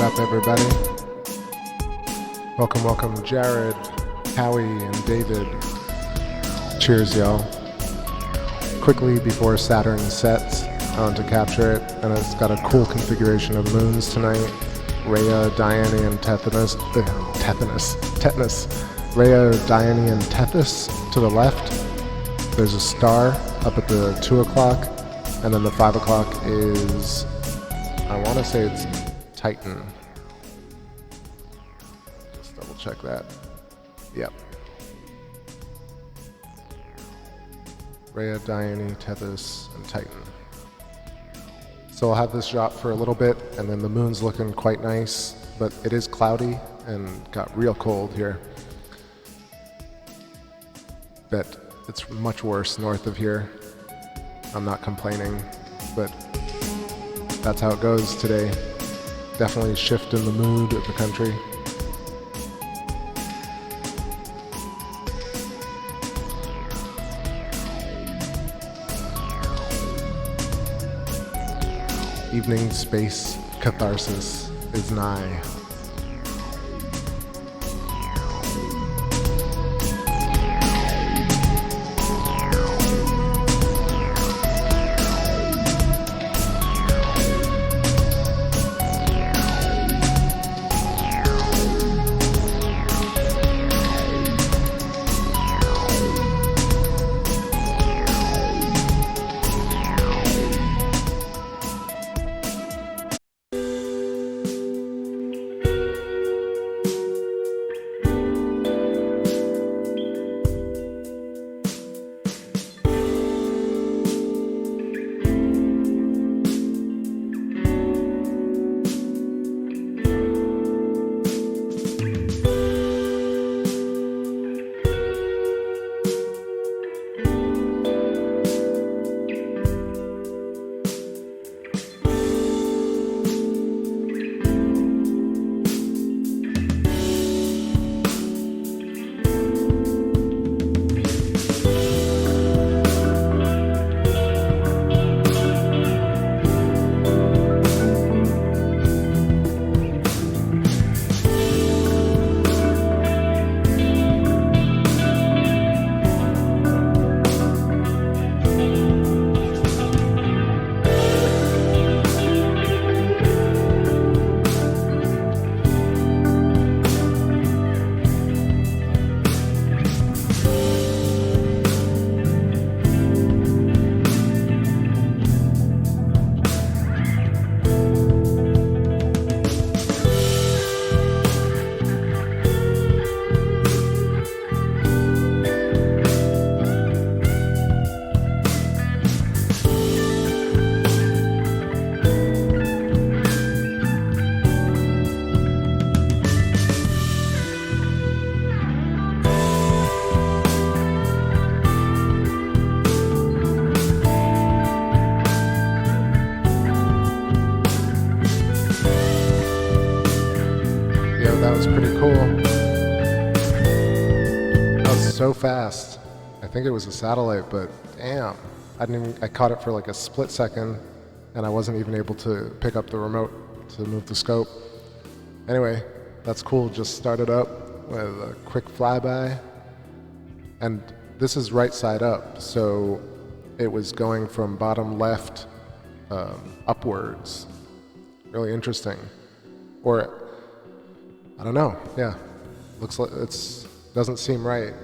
up, everybody? Welcome, Jared, Howie, and David. Cheers, y'all. Quickly, before SATURN sets, I want to capture it, and it's got a cool configuration of moons tonight. Rhea, Dione, and Tetanus. Rhea, Dione, and Tethys to the left. There's a star up at the 2 o'clock, and then the 5 o'clock is, I want to say it's Titan. Just double check that. Yep. Rhea, Dione, Tethys, and Titan. So I'll have this drop for a little bit, and then the moon's looking quite nice, but it is cloudy and got real cold here. Bet it's much worse north of here. I'm not complaining, but that's how it goes today. Definitely a shift in the mood of the country. Evening space catharsis is nigh. So fast. I think it was a satellite, but damn. I caught it for like a split second, and I wasn't even able to pick up the remote to move the scope. Anyway, that's cool. Just started up with a quick flyby. And this is right side up, so it was going from bottom left upwards. Really interesting. Or, I don't know, yeah. Looks like doesn't seem right.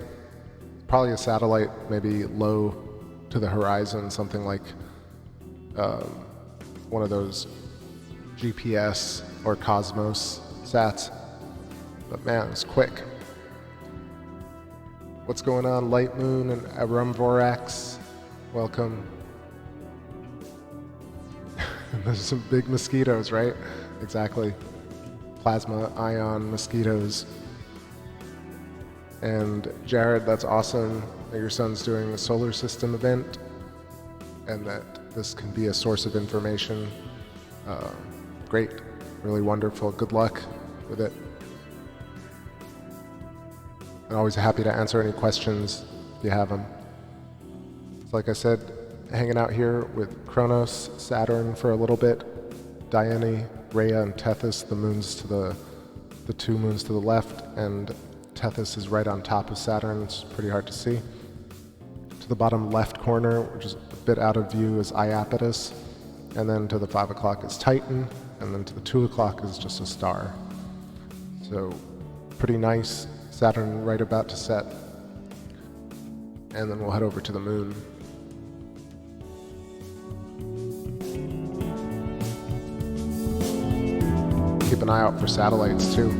Probably a satellite, maybe low to the horizon, something like one of those GPS or Cosmos sats. But man, it's quick. What's going on, Light Moon and Arum-Vorax? Welcome. There's some big mosquitoes, right? Exactly. Plasma ion mosquitoes. And Jared, that's awesome that your son's doing a solar system event and that this can be a source of information. Great, really wonderful. Good luck with it. I'm always happy to answer any questions if you have them. So like I said, hanging out here with Kronos, SATURN for a little bit, Dione, Rhea and Tethys, the moons to the two moons to the left, and Tethys is right on top of Saturn. It's pretty hard to see. To the bottom left corner, which is a bit out of view, is Eyepieces, and then to the 5 o'clock is Titan, and then to the 2 o'clock is just a star. So pretty nice. Saturn right about to set. And then we'll head over to the moon. Keep an eye out for satellites too.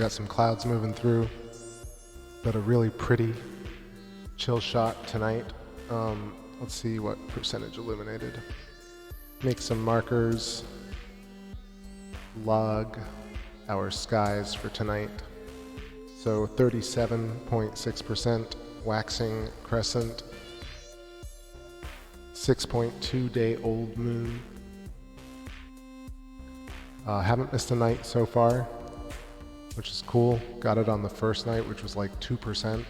got some clouds moving through, but a really pretty chill shot tonight. Let's see what percentage illuminated. Make some markers. Log our skies for tonight. So 37.6% waxing crescent, 6.2 day old moon. Haven't missed a night so far, which is cool. Got it on the first night, which was like 2%.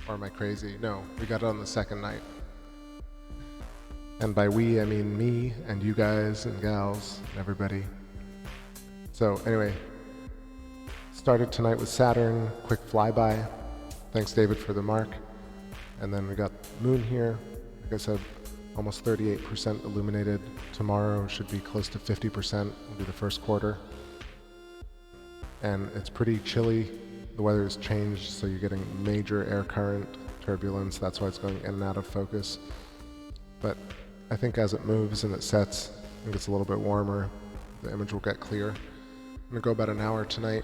Or am I crazy? No, we got it on the second night. And by we, I mean me and you guys and gals and everybody. So anyway, started tonight with Saturn, quick flyby. Thanks David for the mark. And then we got Moon here. Like I said, almost 38% illuminated. Tomorrow should be close to 50%, will be the first quarter. And it's pretty chilly. The weather has changed, so you're getting major air current turbulence. That's why it's going in and out of focus. But I think as it moves and it sets and gets a little bit warmer, the image will get clear. I'm gonna go about an hour tonight.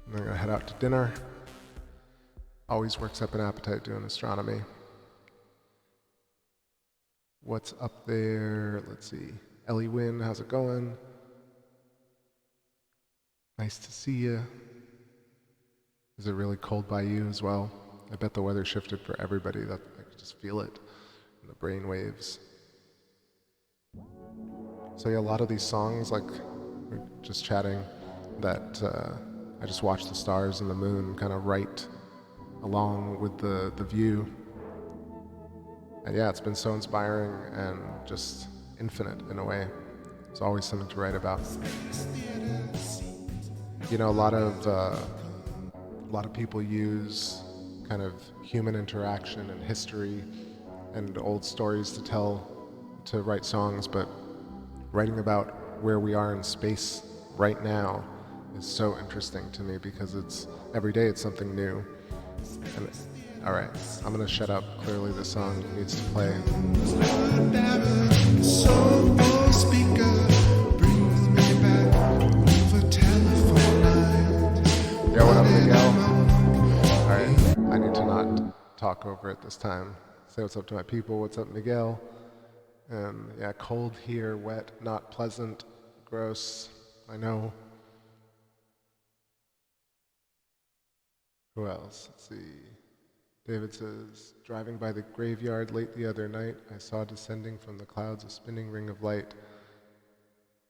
And then I'm gonna head out to dinner. Always works up an appetite doing astronomy. What's up there? Let's see. Ellie Wynn, how's it going? Nice to see you. Is it really cold by you as well? I bet the weather shifted for everybody. That I could just feel it in the brain waves. So yeah, a lot of these songs, like we're just chatting, that I just watch the stars and the moon kind of write along with the view. And yeah, it's been so inspiring and just infinite in a way. There's always something to write about. You know, a lot of people use kind of human interaction and history and old stories to write songs, but writing about where we are in space right now is so interesting to me because it's every day it's something new. And, all right, I'm gonna shut up. Clearly the song needs to play. Yo, what up, Miguel? All right, I need to not talk over it this time. Say what's up to my people. What's up, Miguel? And yeah, cold here, wet, not pleasant, gross. I know. Who else? Let's see. David says, driving by the graveyard late the other night, I saw descending from the clouds a spinning ring of light.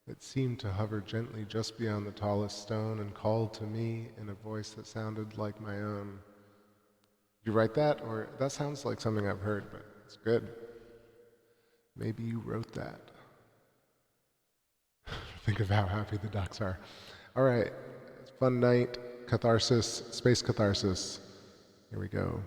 It seemed to hover gently just beyond the tallest stone and called to me in a voice that sounded like my own. Did you write that? Or that sounds like something I've heard, but it's good. Maybe you wrote that. Think of how happy the ducks are. All right, it's a fun night. Catharsis, space catharsis. Here we go.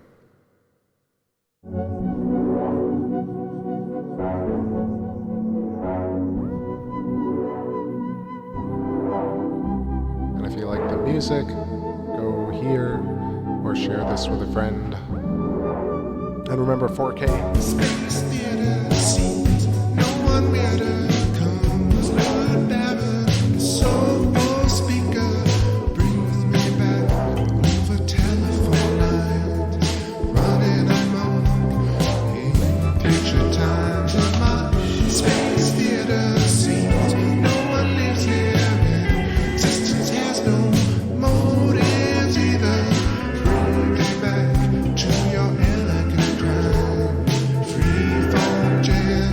And if you like the music, go here or share this with a friend. And remember 4K. Space theater scenes, no one better comes, Lord Barrow, the soul speaker. Yeah.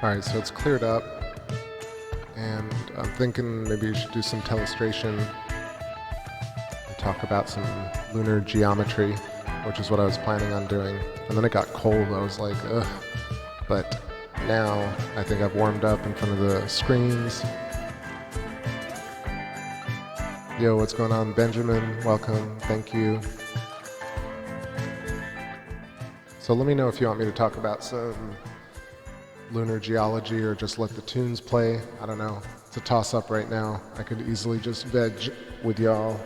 Alright, so it's cleared up, and I'm thinking maybe you should do some telestration and talk about some lunar geometry, which is what I was planning on doing. And then it got cold, I was like, ugh. But now I think I've warmed up in front of the screens. Yo, what's going on? Benjamin, welcome, thank you. So let me know if you want me to talk about some lunar geology or just let the tunes play. I don't know. It's a toss-up right now. I could easily just veg with y'all,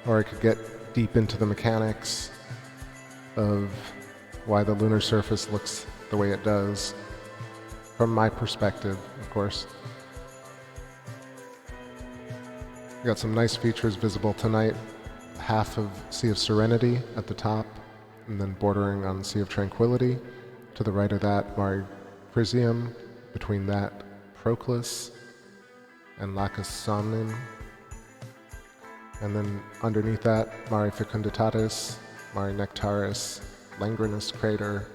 or I could get deep into the mechanics of why the lunar surface looks the way it does, from my perspective, of course. We got some nice features visible tonight. Half of Sea of Serenity at the top, and then bordering on Sea of Tranquility. To the right of that, Mare Crisium, between that, Proclus and Lacus Somnium. And then underneath that, Mare Fecunditatis, Mare Nectaris, Langrenus Crater,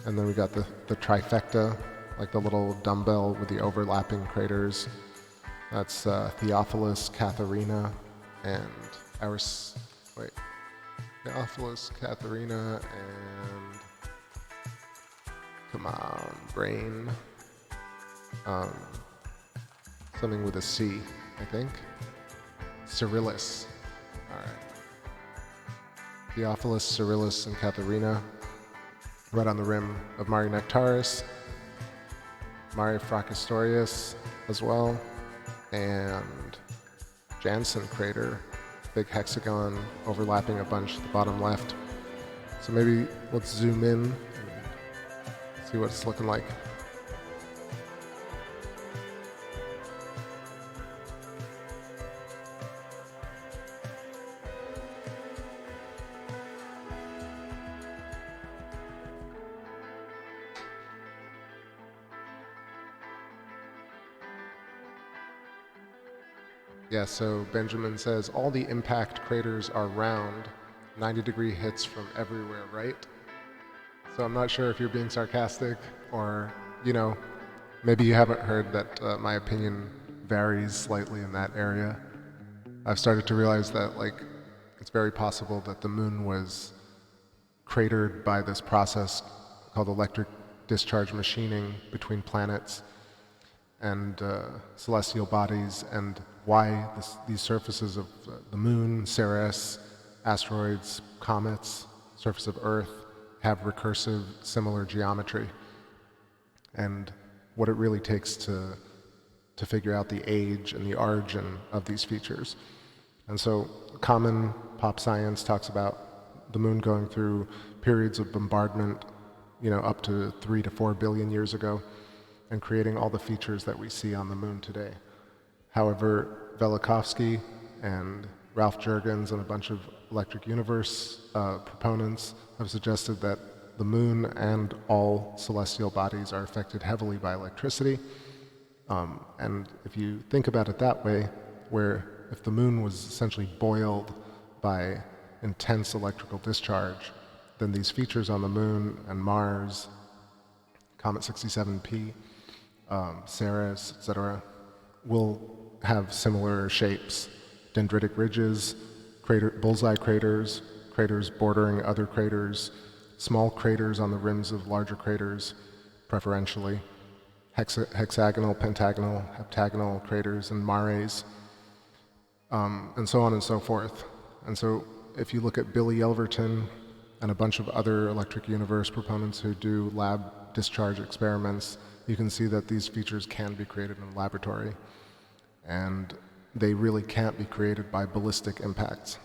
and then we got the trifecta, like the little dumbbell with the overlapping craters. That's Theophilus, Katharina, and Theophilus, Katharina, and come on, brain. Something with a C, I think. Cyrillus. Alright. Theophilus, Cyrillus, and Katharina. Right on the rim of Mare Nectaris. Mare Fracastorius as well. And Janssen Crater. Big hexagon overlapping a bunch at the bottom left. So maybe let's zoom in and see what it's looking like. Yeah, so Benjamin says, all the impact craters are round, 90-degree hits from everywhere, right? So I'm not sure if you're being sarcastic or, maybe you haven't heard that my opinion varies slightly in that area. I've started to realize that, it's very possible that the moon was cratered by this process called electric discharge machining between planets and celestial bodies, and why these surfaces of the moon, Ceres, asteroids, comets, surface of Earth have recursive similar geometry, and what it really takes to figure out the age and the origin of these features. And so common pop science talks about the moon going through periods of bombardment, up to 3 to 4 billion years ago, and creating all the features that we see on the moon today. However, Velikovsky and Ralph Jurgens and a bunch of electric universe proponents have suggested that the moon and all celestial bodies are affected heavily by electricity. And if you think about it that way, where if the moon was essentially boiled by intense electrical discharge, then these features on the moon and Mars, Comet 67P, Ceres, etc., will have similar shapes. Dendritic ridges, bullseye craters, craters bordering other craters, small craters on the rims of larger craters, preferentially, hexagonal, pentagonal, heptagonal craters and mares, and so on and so forth. And so if you look at Billy Elverton and a bunch of other electric universe proponents who do lab discharge experiments, you can see that these features can be created in a laboratory, and they really can't be created by ballistic impacts.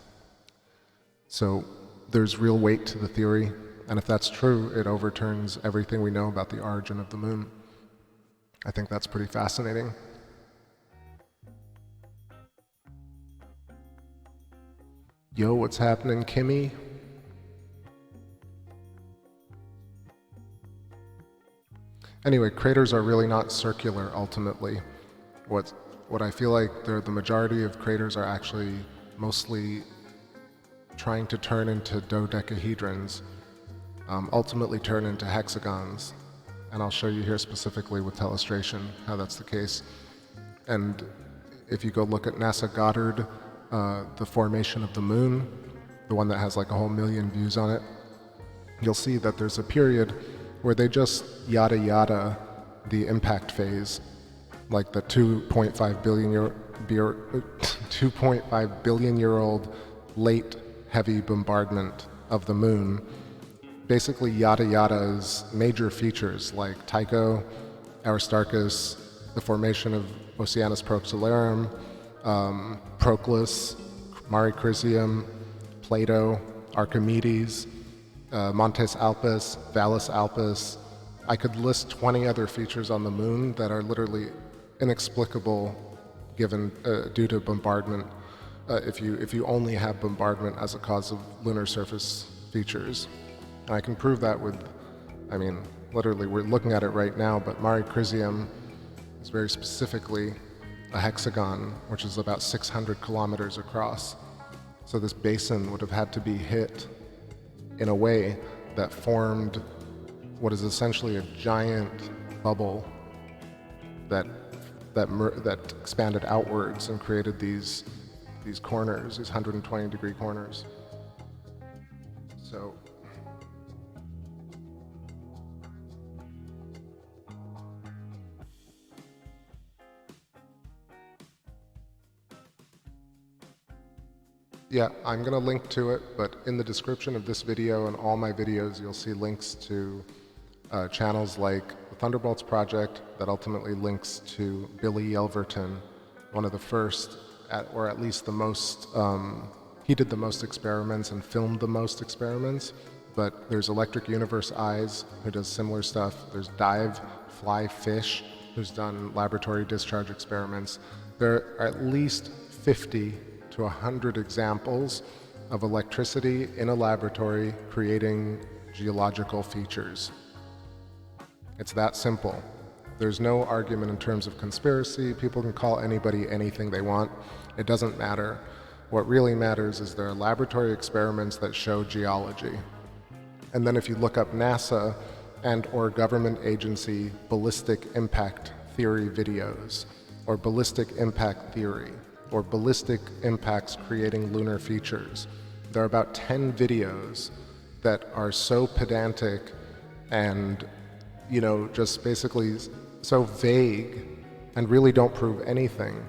So there's real weight to the theory, and if that's true, it overturns everything we know about the origin of the moon. I think that's pretty fascinating. Yo, what's happening, Kimmy? Anyway, craters are really not circular, ultimately. What I feel like the majority of craters are actually mostly trying to turn into dodecahedrons, ultimately turn into hexagons. and I'll show you here specifically with telestration how that's the case. And if you go look at NASA Goddard, the formation of the moon, the one that has like a whole million views on it, you'll see that there's a period where they just yada yada the impact phase, like the 2.5 billion year old late heavy bombardment of the moon. Basically yada yada's major features like Tycho, Aristarchus, the formation of Oceanus Procellarum, Proclus, Mare Crisium, Plato, Archimedes, Montes Alpes, Valles Alpes. I could list 20 other features on the moon that are literally inexplicable given due to bombardment. If you only have bombardment as a cause of lunar surface features. And I can prove that with, I mean, literally we're looking at it right now, but Mare Crisium is very specifically a hexagon, which is about 600 kilometers across. So this basin would have had to be hit in a way that formed what is essentially a giant bubble that expanded outwards and created these corners, these 120-degree corners. So yeah, I'm going to link to it, but in the description of this video and all my videos, you'll see links to channels like the Thunderbolts Project that ultimately links to Billy Yelverton, one of the first, or at least the most, he did the most experiments and filmed the most experiments, but there's Electric Universe Eyes, who does similar stuff. There's Dive Fly Fish, who's done laboratory discharge experiments. There are at least 50 to 100 examples of electricity in a laboratory creating geological features. It's that simple. There's no argument in terms of conspiracy. People can call anybody anything they want. It doesn't matter. What really matters is there are laboratory experiments that show geology. And then if you look up NASA and or government agency ballistic impact theory videos, or ballistic impact theory, or ballistic impacts creating lunar features, there are about 10 videos that are so pedantic and, you know, just basically so vague and really don't prove anything.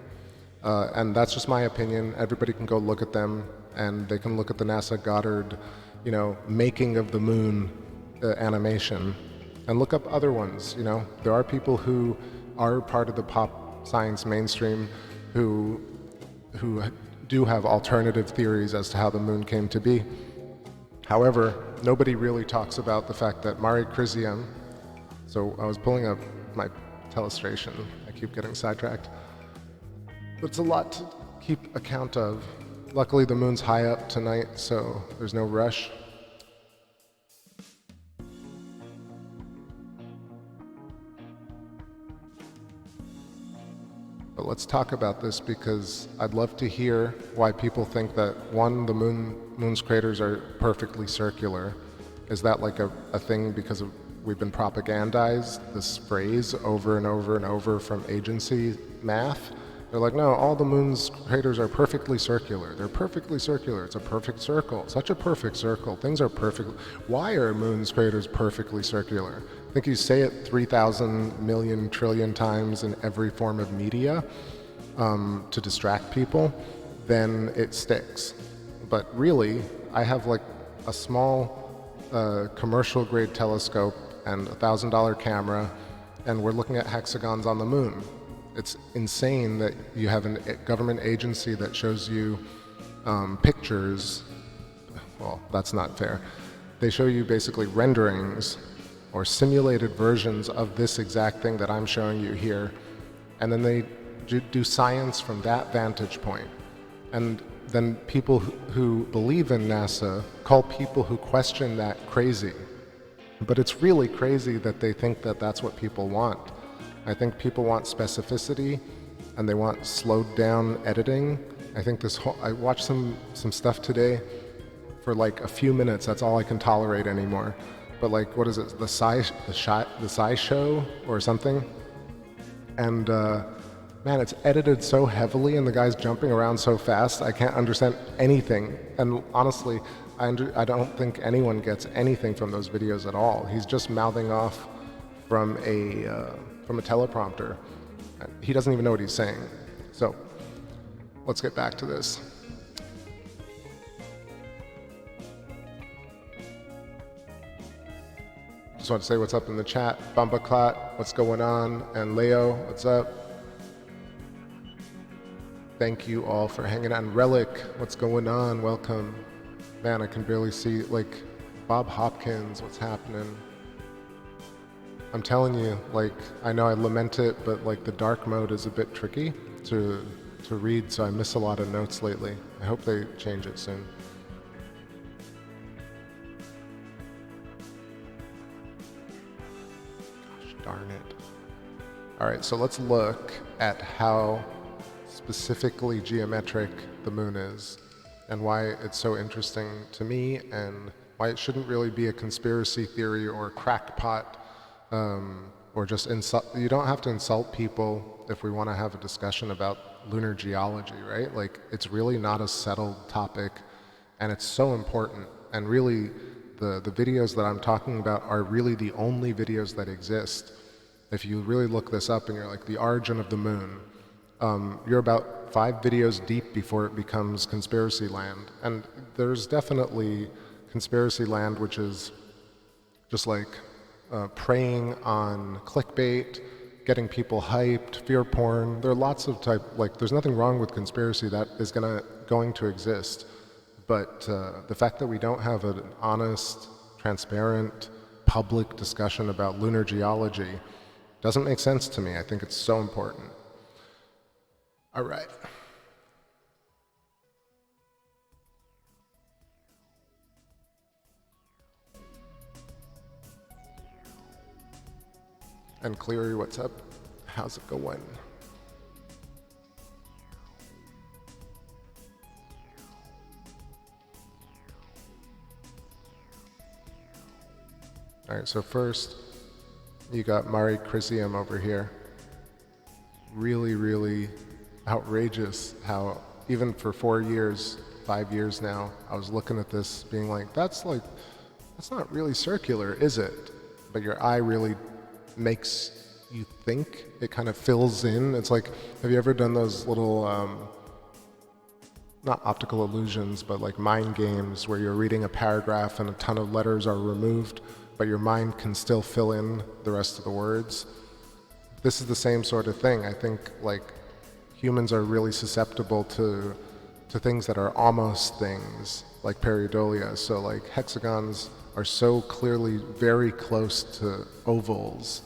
And that's just my opinion. Everybody can go look at them, and they can look at the NASA Goddard, you know, making of the moon animation, and look up other ones. You know, there are people who are part of the pop science mainstream who do have alternative theories as to how the moon came to be. However, nobody really talks about the fact that Mare Crisium, so I was pulling up my telestration, I keep getting sidetracked, but it's a lot to keep account of. Luckily the moon's high up tonight, so there's no rush. But let's talk about this, because I'd love to hear why people think that, one, the moon's craters are perfectly circular. Is that like a thing because we've been propagandized this phrase over and over and over from agency math? They're like, no, all the moon's craters are perfectly circular. They're perfectly circular. It's a perfect circle. Such a perfect circle. Things are perfect. Why are moon's craters perfectly circular? I think you say it 3,000 million trillion times in every form of media to distract people, then it sticks. But really, I have like a small commercial grade telescope and a $1,000 camera, and we're looking at hexagons on the moon. It's insane that you have a government agency that shows you pictures. Well, that's not fair. They show you basically renderings or simulated versions of this exact thing that I'm showing you here, and then they do science from that vantage point. And then people who believe in NASA call people who question that crazy. But it's really crazy that they think that that's what people want. I think people want specificity, and they want slowed down editing. I think I watched some stuff today for like a few minutes. That's all I can tolerate anymore. but like, what is it, the Sci Show or something? And man, it's edited so heavily and the guy's jumping around so fast, I can't understand anything. And honestly, I don't think anyone gets anything from those videos at all. He's just mouthing off from a teleprompter. He doesn't even know what he's saying. So let's get back to this. Just want to say what's up in the chat. Bumbaclat, what's going on? And Leo, what's up? Thank you all for hanging out. And Relic, what's going on? Welcome. Man, I can barely see, like, Bob Hopkins, what's happening? I'm telling you, like, I know I lament it, but like the dark mode is a bit tricky to read, so I miss a lot of notes lately. I hope they change it soon. Darn it. All right, so let's look at how specifically geometric the moon is and why it's so interesting to me and why it shouldn't really be a conspiracy theory or crackpot or just insult. You don't have to insult people if we want to have a discussion about lunar geology, right? Like, it's really not a settled topic and it's so important. And really, the videos that I'm talking about are really the only videos that exist. If you really look this up and you're like, the origin of the moon, you're about 5 videos deep before it becomes conspiracy land. And there's definitely conspiracy land, which is just like preying on clickbait, getting people hyped, fear porn. There are lots of there's nothing wrong with conspiracy that is going to exist. But the fact that we don't have an honest, transparent, public discussion about lunar geology doesn't make sense to me. I think it's so important. All right. And Cleary, what's up? How's it going? All right, so first, you got Mari Crisium over here. Really, really outrageous how even for 4 years, 5 years now, I was looking at this being like, that's not really circular, is it? But your eye really makes you think. It kind of fills in. It's like, have you ever done those little, not optical illusions, but like mind games where you're reading a paragraph and a ton of letters are removed, but your mind can still fill in the rest of the words? This is the same sort of thing. I think like humans are really susceptible to things that are almost things, like pareidolia. So like hexagons are so clearly very close to ovals.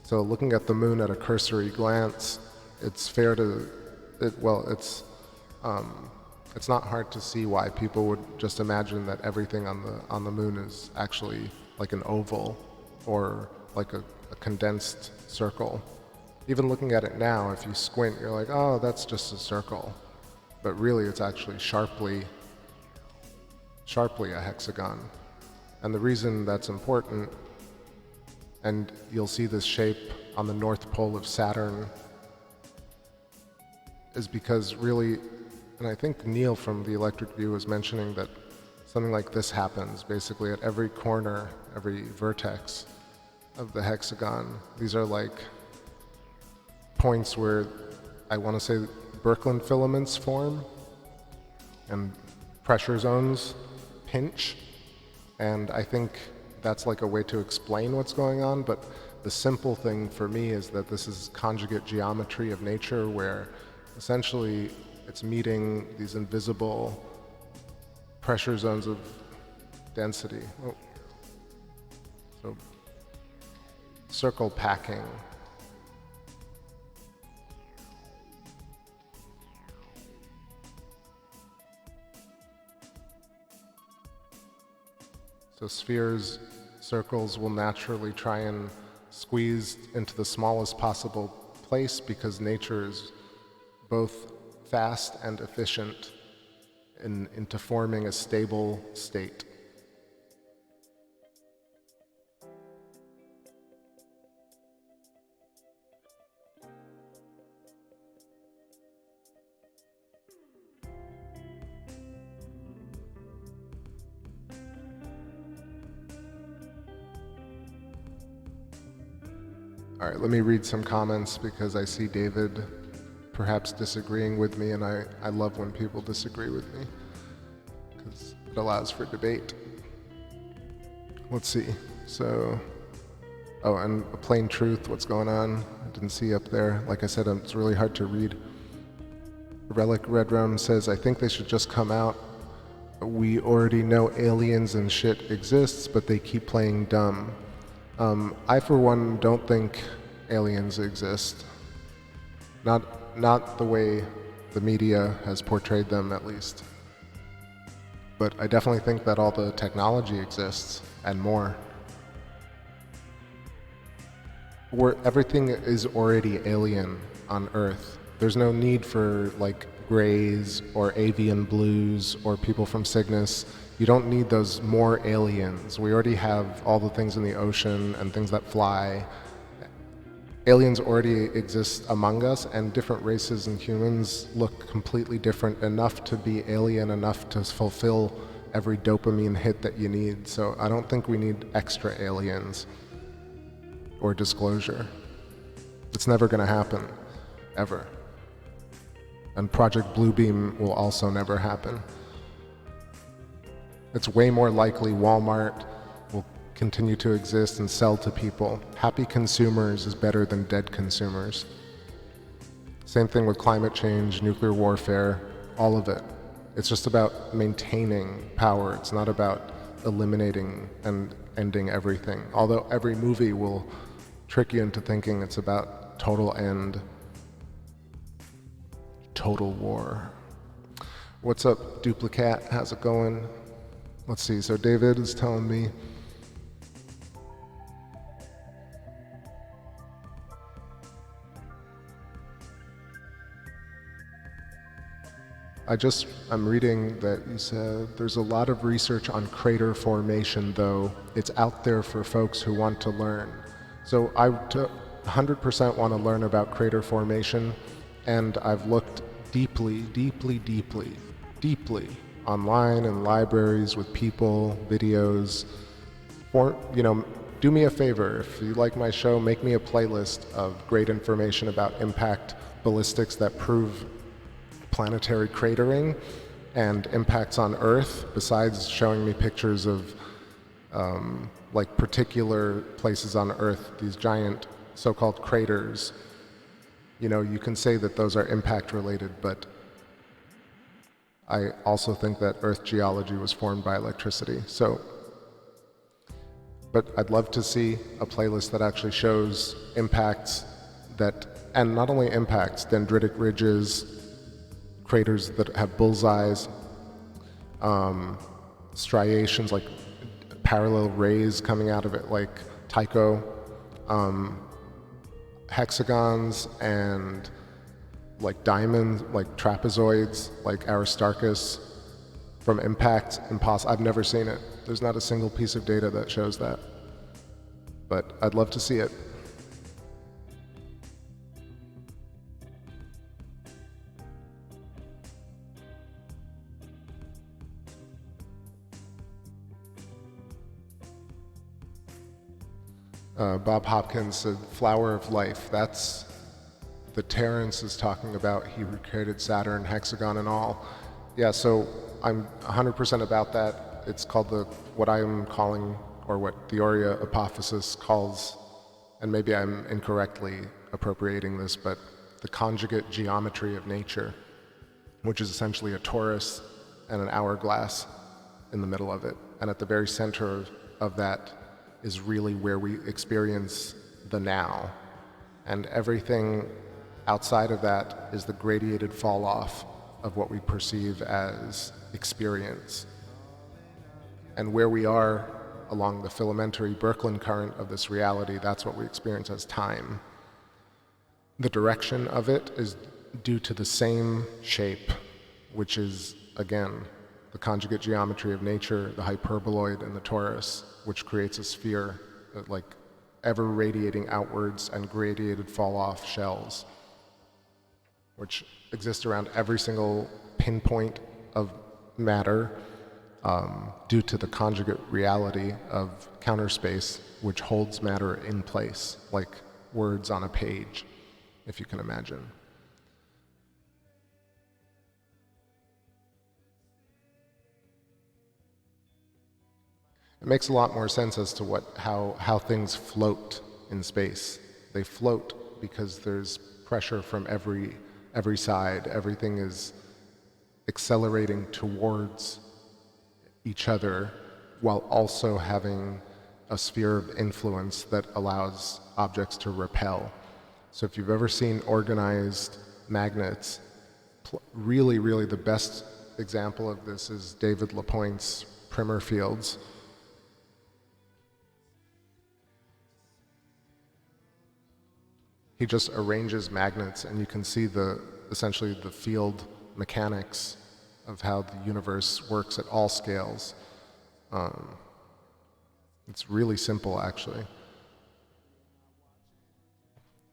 So looking at the moon at a cursory glance, it's fair to, it's not hard to see why people would just imagine that everything on the moon is actually like an oval or like a condensed circle. Even looking at it now, if you squint, you're like, oh, that's just a circle. But really, it's actually sharply a hexagon. And the reason that's important, and you'll see this shape on the north pole of Saturn, is because really, and I think Neil from the Electric View was mentioning that something like this happens basically at every corner, every vertex of the hexagon. These are like points where I want to say Birkeland filaments form and pressure zones pinch. And I think that's like a way to explain what's going on, but the simple thing for me is that this is conjugate geometry of nature, where essentially it's meeting these invisible pressure zones of density. Oh. So circle packing. So spheres, circles will naturally try and squeeze into the smallest possible place because nature is both fast and efficient into forming a stable state. All right, let me read some comments because I see David perhaps disagreeing with me, and I love when people disagree with me because it allows for debate. Let's see. So, oh, and a plain truth, what's going on? I didn't see up there. Like I said, it's really hard to read. Relic Red Rum says, I think they should just come out. We already know aliens and shit exists, but they keep playing dumb. I, for one, don't think aliens exist. Not the way the media has portrayed them, at least. But I definitely think that all the technology exists, and more. Everything is already alien on Earth. There's no need for, like, Greys or avian blues or people from Cygnus. You don't need those more aliens. We already have all the things in the ocean and things that fly. Aliens already exist among us, and different races and humans look completely different enough to be alien enough to fulfill every dopamine hit that you need. So I don't think we need extra aliens or disclosure. It's never going to happen, ever. And Project Bluebeam will also never happen. It's way more likely Walmart will continue to exist and sell to people. Happy consumers is better than dead consumers. Same thing with climate change, nuclear warfare, all of it. It's just about maintaining power. It's not about eliminating and ending everything. Although every movie will trick you into thinking it's about total end. Total war. What's up, Duplicat? How's it going? Let's see, so David is telling me I'm reading that you said there's a lot of research on crater formation, though it's out there for folks who want to learn. So I 100% want to learn about crater formation, and I've looked deeply online and libraries with people, videos. Do me a favor, if you like my show, make me a playlist of great information about impact ballistics that prove planetary cratering and impacts on Earth, besides showing me pictures of like particular places on Earth, these giant so-called craters. You can say that those are impact related, but I also think that Earth geology was formed by electricity. But I'd love to see a playlist that actually shows impacts and not only impacts, dendritic ridges, craters that have bullseyes, striations like parallel rays coming out of it like Tycho, hexagons and like diamonds, like trapezoids, like Aristarchus from impact. I've never seen it. There's not a single piece of data that shows that, but I'd love to see it. Bob Hopkins said, Flower of Life. That's the Terrence is talking about. He recreated SATURN, hexagon and all. Yeah, so I'm 100% about that. It's called what I'm calling, or what the Theoria Apophysis calls, and maybe I'm incorrectly appropriating this, but the conjugate geometry of nature, which is essentially a torus and an hourglass in the middle of it. And at the very center of that is really where we experience the now. And everything outside of that is the gradiated fall off of what we perceive as experience. And where we are along the filamentary Birkeland current of this reality, that's what we experience as time. The direction of it is due to the same shape, which is, again, the conjugate geometry of nature, the hyperboloid and the torus, which creates a sphere, like ever radiating outwards and gradiated fall-off shells, which exist around every single pinpoint of matter due to the conjugate reality of counter space, which holds matter in place, like words on a page, if you can imagine. It makes a lot more sense as to how things float in space. They float because there's pressure from every side. Everything is accelerating towards each other while also having a sphere of influence that allows objects to repel. So if you've ever seen organized magnets, really the best example of this is David LaPointe's Primer fields. He just arranges magnets, and you can see essentially the field mechanics of how the universe works at all scales. It's really simple, actually.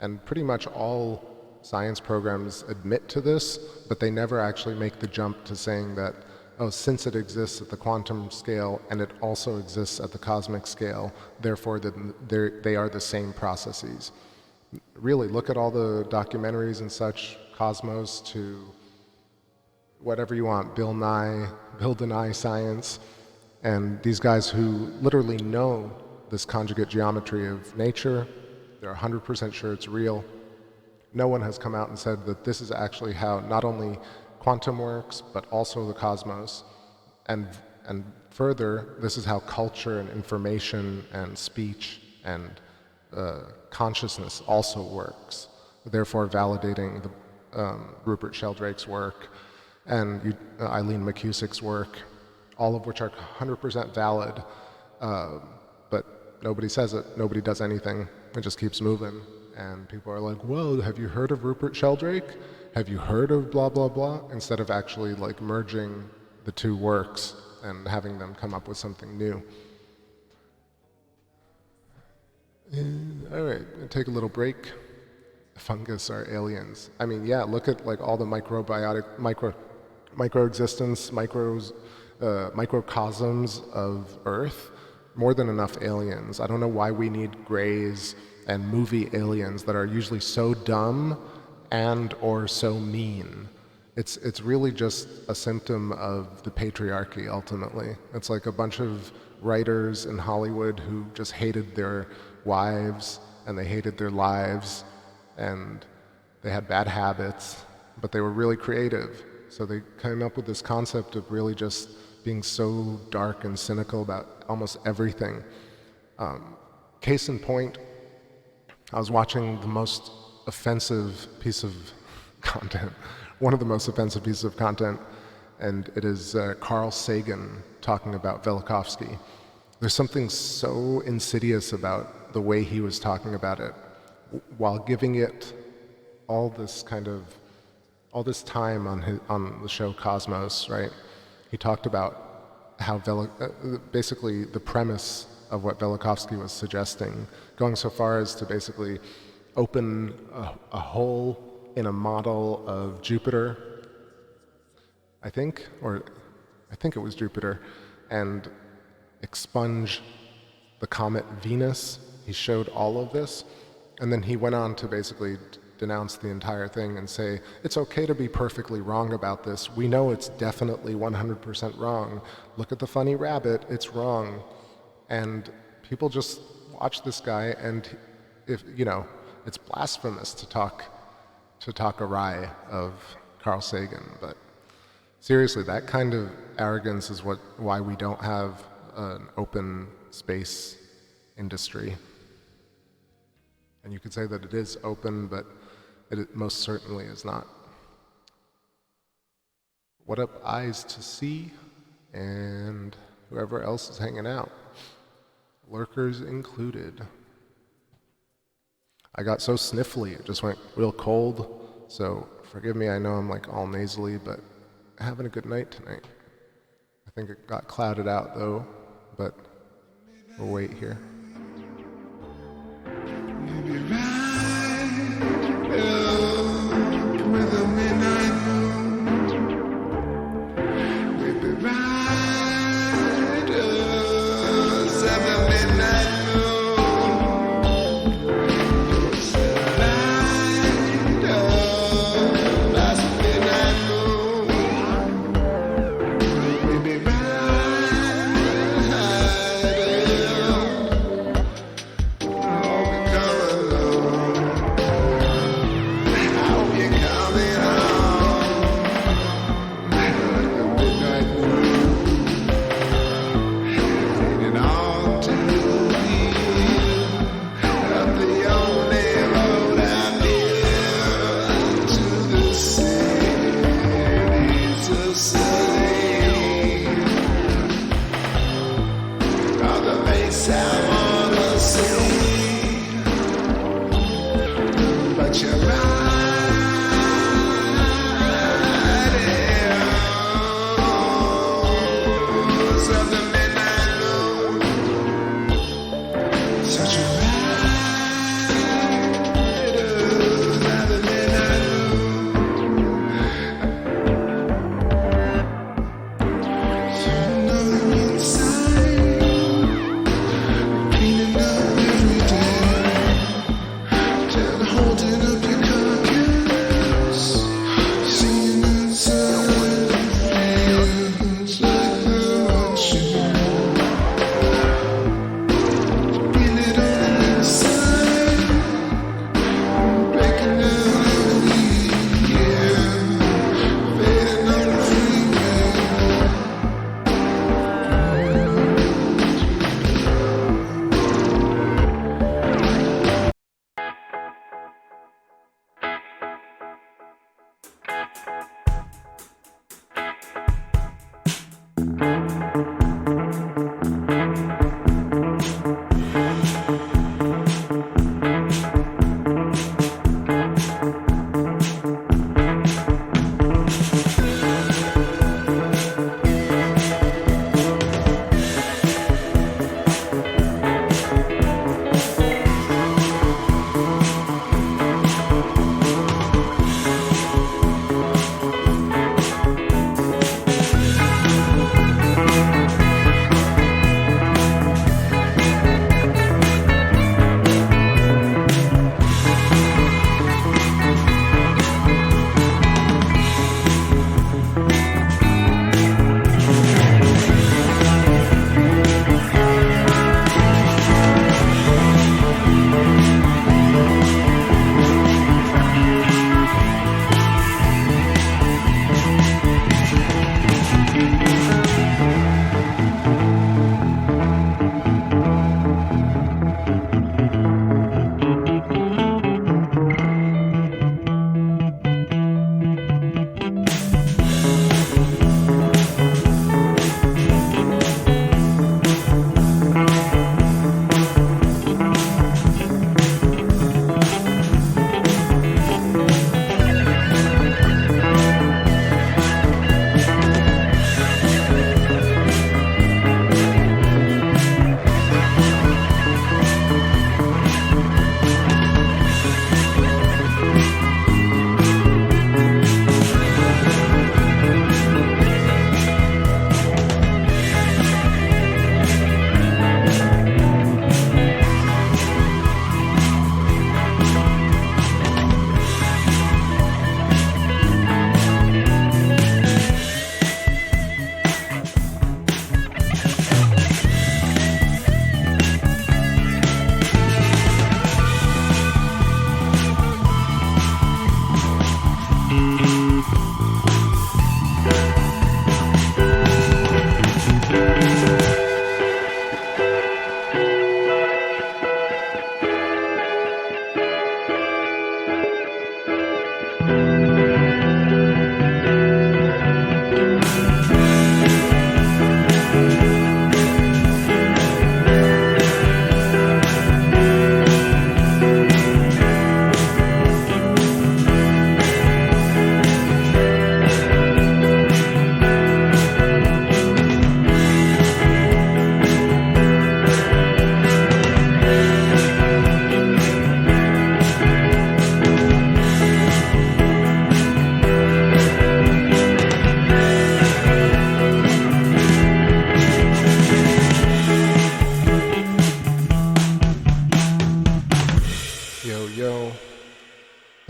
And pretty much all science programs admit to this, but they never actually make the jump to saying that, oh, since it exists at the quantum scale and it also exists at the cosmic scale, therefore they are the same processes. Really, look at all the documentaries and such, Cosmos to whatever you want, Bill Deny Science, and these guys who literally know this conjugate geometry of nature, they're 100% sure it's real. No one has come out and said that this is actually how not only quantum works, but also the cosmos. And further, this is how culture and information and speech and consciousness also works, therefore validating the Rupert Sheldrake's work and Eileen McCusick's work, all of which are 100% valid, but nobody says it, nobody does anything, it just keeps moving. And people are like, whoa, have you heard of Rupert Sheldrake? Have you heard of blah, blah, blah? Instead of actually like merging the two works and having them come up with something new. All right, take a little break. Fungus are aliens. I mean, yeah, look at like all the microexistence, microcosms of Earth. More than enough aliens. I don't know why we need grays and movie aliens that are usually so dumb and or so mean. It's really just a symptom of the patriarchy, ultimately. It's like a bunch of writers in Hollywood who just hated their wives and they hated their lives and they had bad habits, but they were really creative. So they came up with this concept of really just being so dark and cynical about almost everything. Case in point, I was watching the most offensive piece of content, one of the most offensive pieces of content, and it is Carl Sagan talking about Velikovsky. There's something so insidious about the way he was talking about it, while giving it all this time on the show Cosmos, right? He talked about how basically the premise of what Velikovsky was suggesting, going so far as to basically open a hole in a model of Jupiter, I think it was Jupiter, and expunge the comet Venus. He showed all of this, and then he went on to basically denounce the entire thing and say, it's okay to be perfectly wrong about this. We know it's definitely 100% wrong. Look at the funny rabbit, it's wrong. And people just watch this guy, and it's blasphemous to talk awry of Carl Sagan. But seriously, that kind of arrogance is why we don't have an open space industry. And you could say that it is open, but it most certainly is not. What up, eyes to see, and whoever else is hanging out, lurkers included. I got so sniffly, it just went real cold, so forgive me, I know I'm like all nasally, but having a good night tonight. I think it got clouded out though, but we'll wait here.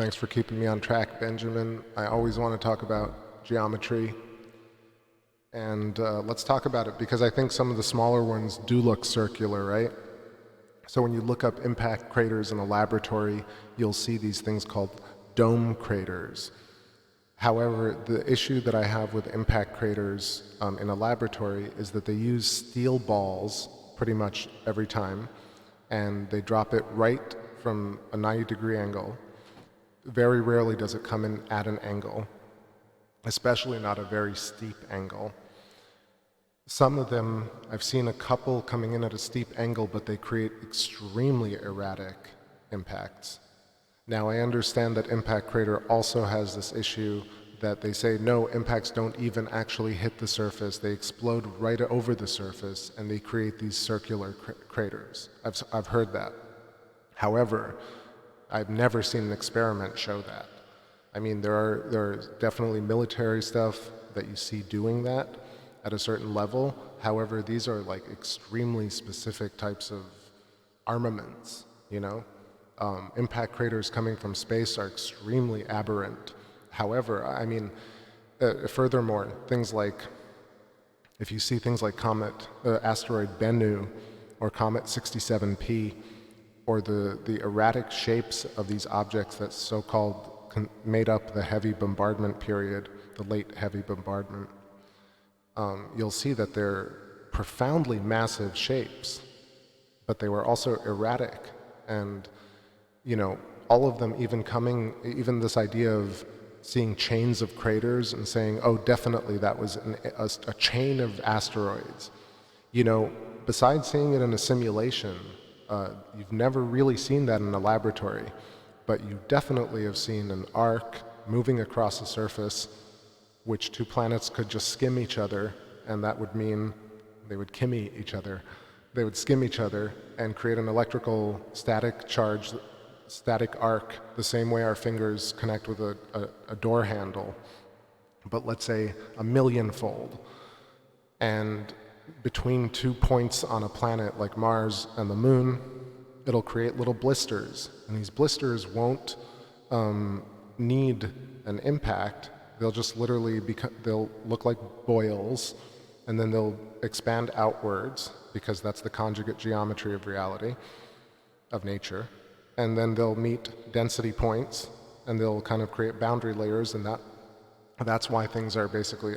Thanks for keeping me on track, Benjamin. I always want to talk about geometry. And let's talk about it, because I think some of the smaller ones do look circular, right? So when you look up impact craters in a laboratory, you'll see these things called dome craters. However, the issue that I have with impact craters in a laboratory is that they use steel balls pretty much every time, and they drop it right from a 90-degree angle. Very rarely does it come in at an angle, especially not a very steep angle. Some of them, I've seen a couple coming in at a steep angle, but they create extremely erratic impacts. Now, I understand that impact crater also has this issue that they say, no, impacts don't even actually hit the surface. They explode right over the surface, and they create these circular craters. I've heard that. However, I've never seen an experiment show that. I mean, there are definitely military stuff that you see doing that at a certain level. However, these are like extremely specific types of armaments, you know? Impact craters coming from space are extremely aberrant. However, I mean, furthermore, things like, if you see things like asteroid Bennu or comet 67P, or the erratic shapes of these objects that so-called made up the heavy bombardment period, the late heavy bombardment, you'll see that they're profoundly massive shapes, but they were also erratic. And, you know, all of them even this idea of seeing chains of craters and saying, oh, definitely that was a chain of asteroids. You know, besides seeing it in a simulation, you've never really seen that in a laboratory, but you definitely have seen an arc moving across the surface, which two planets could just skim each other, and that would mean they would kimmy each other. They would skim each other and create an electrical static charge, static arc, the same way our fingers connect with a door handle, but let's say a millionfold. And between 2 points on a planet like Mars and the Moon, it'll create little blisters. And these blisters won't need an impact. They'll just literally they'll look like boils, and then they'll expand outwards, because that's the conjugate geometry of reality, of nature. And then they'll meet density points, and they'll kind of create boundary layers, and that's why things are basically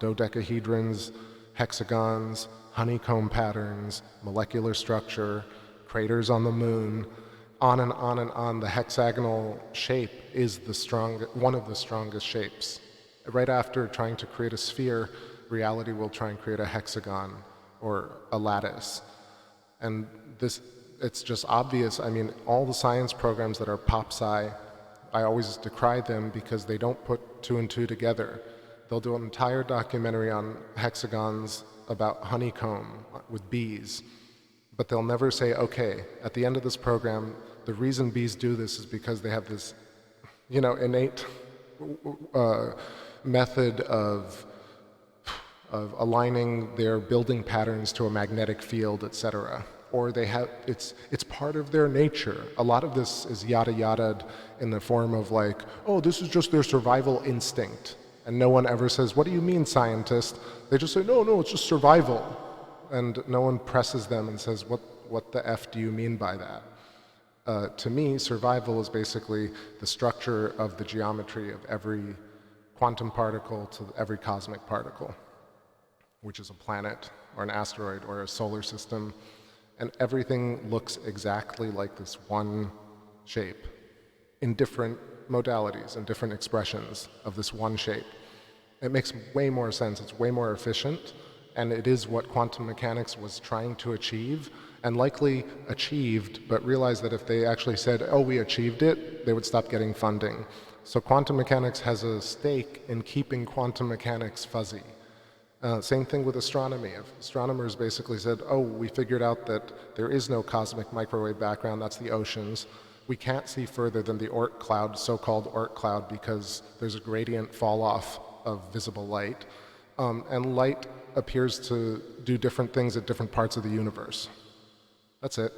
dodecahedrons, hexagons, honeycomb patterns, molecular structure, craters on the Moon, on and on and on. The hexagonal shape is one of the strongest shapes. Right after trying to create a sphere, reality will try and create a hexagon or a lattice. And it's just obvious. I mean, all the science programs that are pop-sci, I always decry them because they don't put two and two together. They'll do an entire documentary on hexagons about honeycomb with bees, but they'll never say, okay, at the end of this program, the reason bees do this is because they have this, you know, innate method of aligning their building patterns to a magnetic field, etc. Or it's part of their nature. A lot of this is yada yada in the form of like, oh, this is just their survival instinct. And no one ever says, what do you mean, scientist? They just say, no, it's just survival. And no one presses them and says, what the F do you mean by that? To me, survival is basically the structure of the geometry of every quantum particle to every cosmic particle, which is a planet or an asteroid or a solar system. And everything looks exactly like this one shape in different modalities and different expressions of this one shape. It makes way more sense, it's way more efficient, and it is what quantum mechanics was trying to achieve, and likely achieved, but realized that if they actually said, oh, we achieved it, they would stop getting funding. So quantum mechanics has a stake in keeping quantum mechanics fuzzy. Same thing with astronomy. If astronomers basically said, oh, we figured out that there is no cosmic microwave background, that's the oceans. We can't see further than the Oort cloud, so-called Oort cloud, because there's a gradient fall-off of visible light. And light appears to do different things at different parts of the universe. That's it.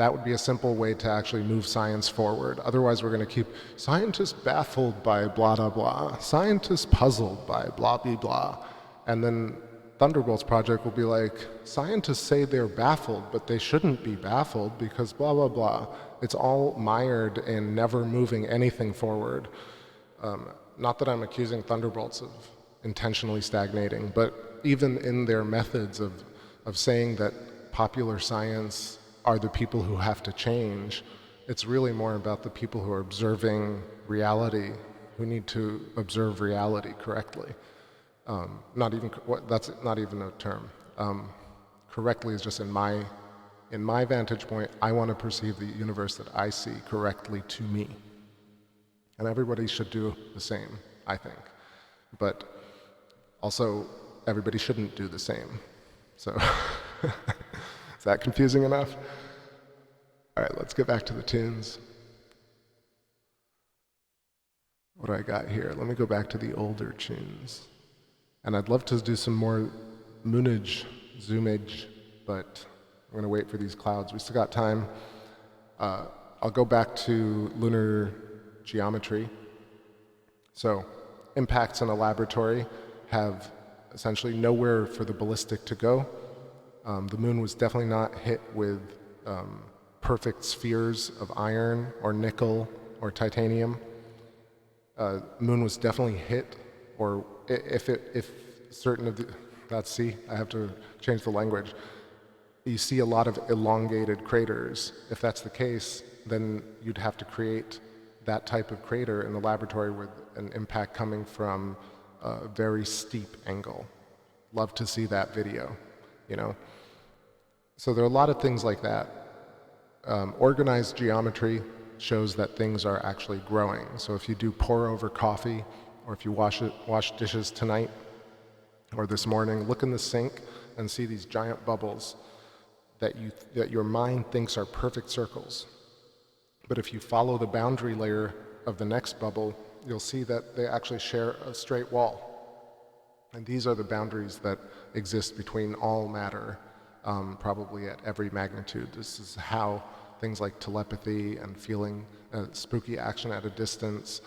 that would be a simple way to actually move science forward. Otherwise, we're going to keep scientists baffled by blah, blah, blah, scientists puzzled by blah, blah, blah. And then Thunderbolts Project will be like, scientists say they're baffled, but they shouldn't be baffled because blah, blah, blah. It's all mired in never moving anything forward. Not that I'm accusing Thunderbolts of intentionally stagnating, but even in their methods of saying that popular science are the people who have to change, it's really more about the people who are observing reality, who need to observe reality correctly. That's not even a term. Correctly is just in my vantage point, I want to perceive the universe that I see correctly to me. And everybody should do the same, I think. But also, everybody shouldn't do the same. So, is that confusing enough? All right, let's get back to the tunes. What do I got here? Let me go back to the older tunes. And I'd love to do some more moonage, zoomage, but I'm going to wait for these clouds. We still got time. I'll go back to lunar geometry. So impacts in a laboratory have essentially nowhere for the ballistic to go. The moon was definitely not hit with perfect spheres of iron or nickel or titanium. Moon was definitely hit, or if certain of the, I have to change the language. You see a lot of elongated craters. If that's the case, then you'd have to create that type of crater in the laboratory with an impact coming from a very steep angle. Love to see that video, you know? So there are a lot of things like that. Organized geometry shows that things are actually growing. So if you do pour over coffee, or if you wash dishes tonight or this morning, look in the sink and see these giant bubbles that your mind thinks are perfect circles. But if you follow the boundary layer of the next bubble, you'll see that they actually share a straight wall. And these are the boundaries that exist between all matter, probably at every magnitude. This is how things like telepathy and feeling spooky action at a distance,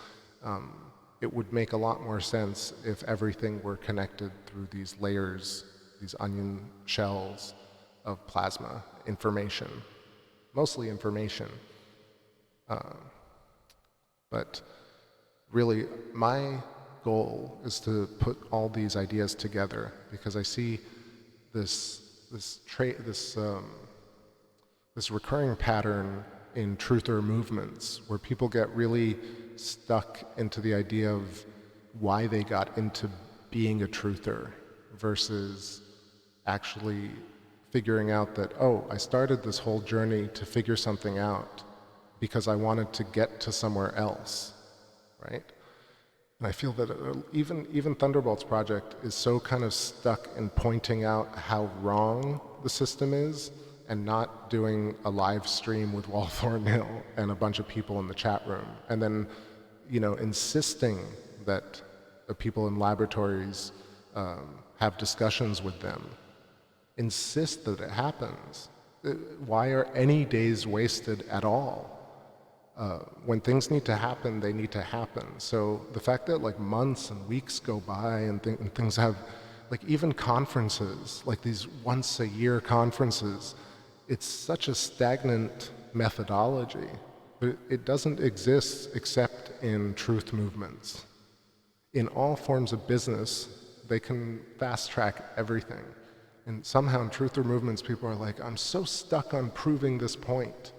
it would make a lot more sense if everything were connected through these layers, these onion shells of plasma, information, mostly information. But really, my goal is to put all these ideas together because I see this recurring pattern in truther movements where people get really stuck into the idea of why they got into being a truther versus actually figuring out that, oh, I started this whole journey to figure something out because I wanted to get to somewhere else, right? And I feel that even Thunderbolts Project is so kind of stuck in pointing out how wrong the system is and not doing a live stream with Wallthorn Hill and a bunch of people in the chat room. And then, you know, insisting that the people in laboratories have discussions with them. Insist that it happens. Why are any days wasted at all? When things need to happen, they need to happen. So the fact that like months and weeks go by and things have, like even conferences, like these once a year conferences, it's such a stagnant methodology. But it doesn't exist except in truth movements. In all forms of business, they can fast track everything. And somehow in truther movements, people are like, I'm so stuck on proving this point.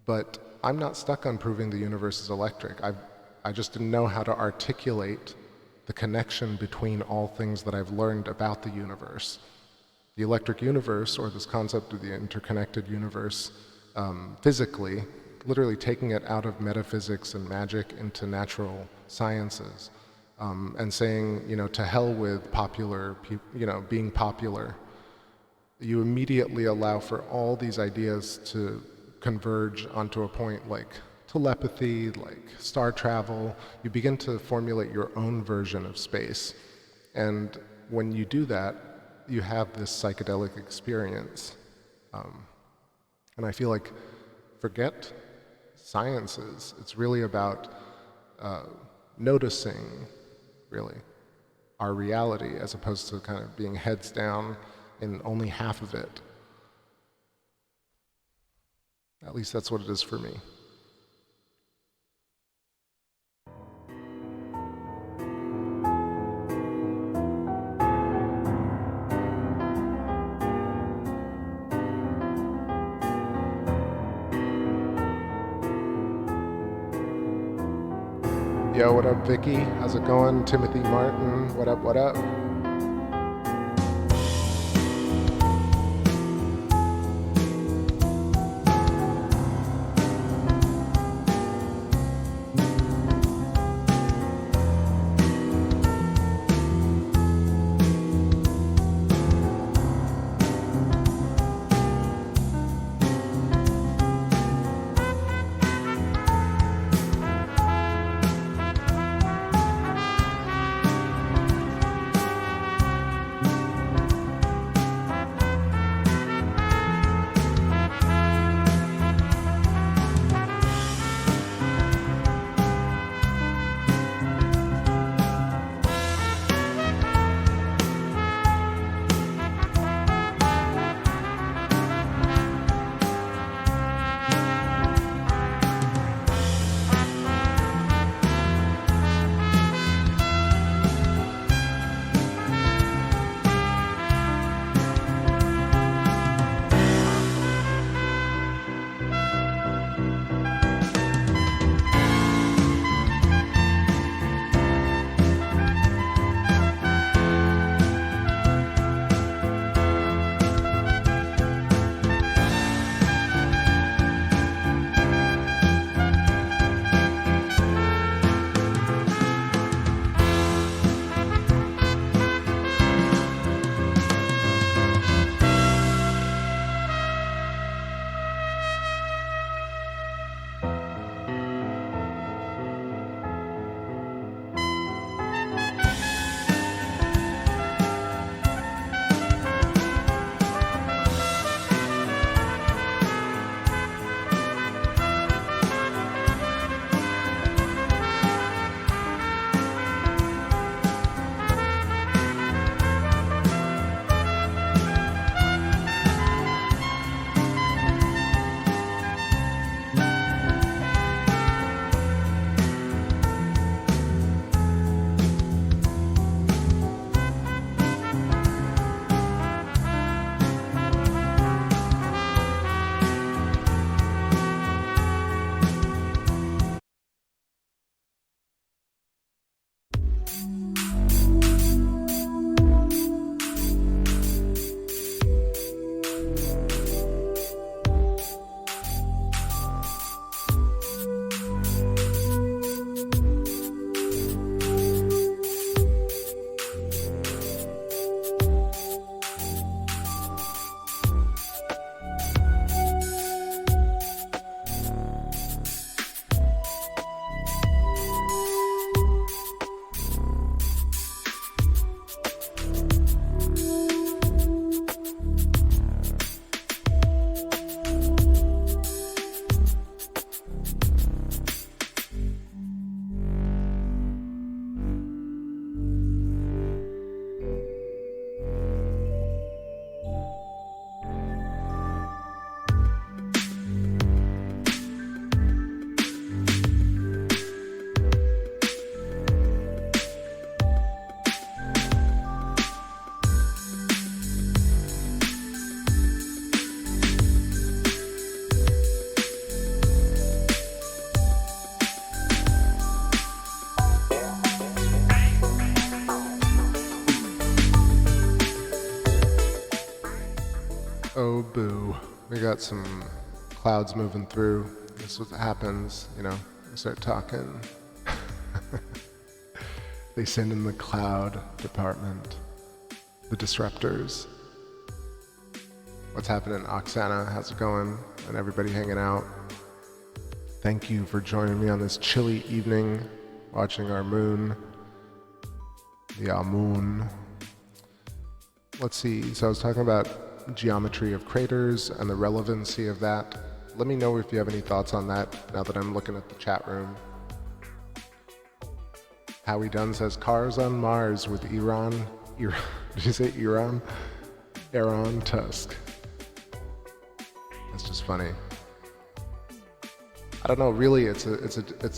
But I'm not stuck on proving the universe is electric. I just didn't know how to articulate the connection between all things that I've learned about the universe. The electric universe, or this concept of the interconnected universe, physically, literally taking it out of metaphysics and magic into natural sciences, and saying, you know, to hell with popular, being popular. You immediately allow for all these ideas to converge onto a point like telepathy, like star travel. You begin to formulate your own version of space. And when you do that, you have this psychedelic experience. And I feel like forget sciences. It's really about noticing, really, our reality as opposed to kind of being heads down in only half of it. At least that's what it is for me. Yo, what up, Vicky? How's it going? Timothy Martin, what up, what up? Oh boo. We got some clouds moving through. This is what happens, you know, we start talking. They send in the cloud department, the disruptors. What's happening, Oksana? How's it going? And everybody hanging out. Thank you for joining me on this chilly evening, watching our moon, the moon. Let's see, so I was talking about geometry of craters and the relevancy of that. Let me know if you have any thoughts on that now that I'm looking at the chat room. Howie Dunn says, cars on Mars with Elon, did you say Elon Tusk. That's just funny. I don't know, really, it's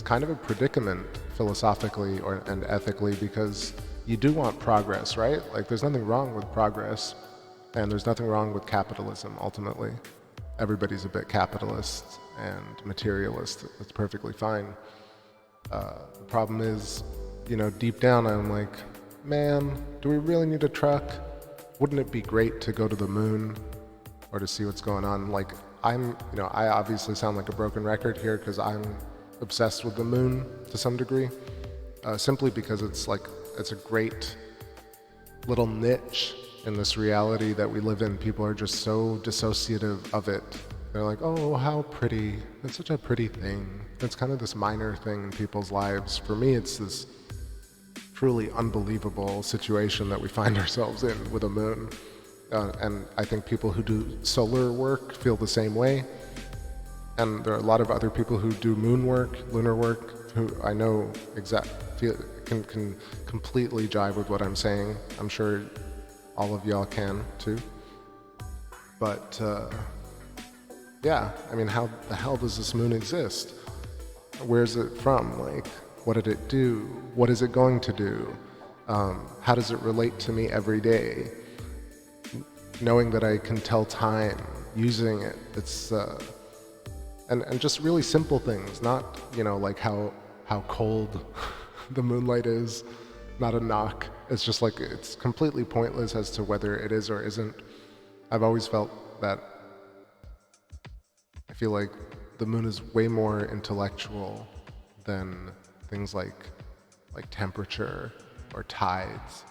kind of a predicament philosophically and ethically, because you do want progress, right? Like, there's nothing wrong with progress, and there's nothing wrong with capitalism, ultimately. Everybody's a bit capitalist and materialist. That's perfectly fine. The problem is, you know, deep down I'm like, man, do we really need a truck? Wouldn't it be great to go to the moon or to see what's going on? Like, I obviously sound like a broken record here because I'm obsessed with the moon to some degree, simply because it's a great little niche in this reality that we live in. People are just so dissociative of it. They're like, oh, how pretty. It's such a pretty thing. It's kind of this minor thing in people's lives. For me, it's this truly unbelievable situation that we find ourselves in with a moon. And I think people who do solar work feel the same way. And there are a lot of other people who do moon work, lunar work, who I know can completely jive with what I'm saying. I'm sure all of y'all can too. But yeah, I mean, how the hell does this moon exist? Where's it from? Like, what did it do? What is it going to do? How does it relate to me every day? Knowing that I can tell time using it, it's and just really simple things, not, you know, like how cold the moonlight is, not a knock. It's just like, it's completely pointless as to whether it is or isn't. I've always felt that I feel like the moon is way more intellectual than things like temperature or tides.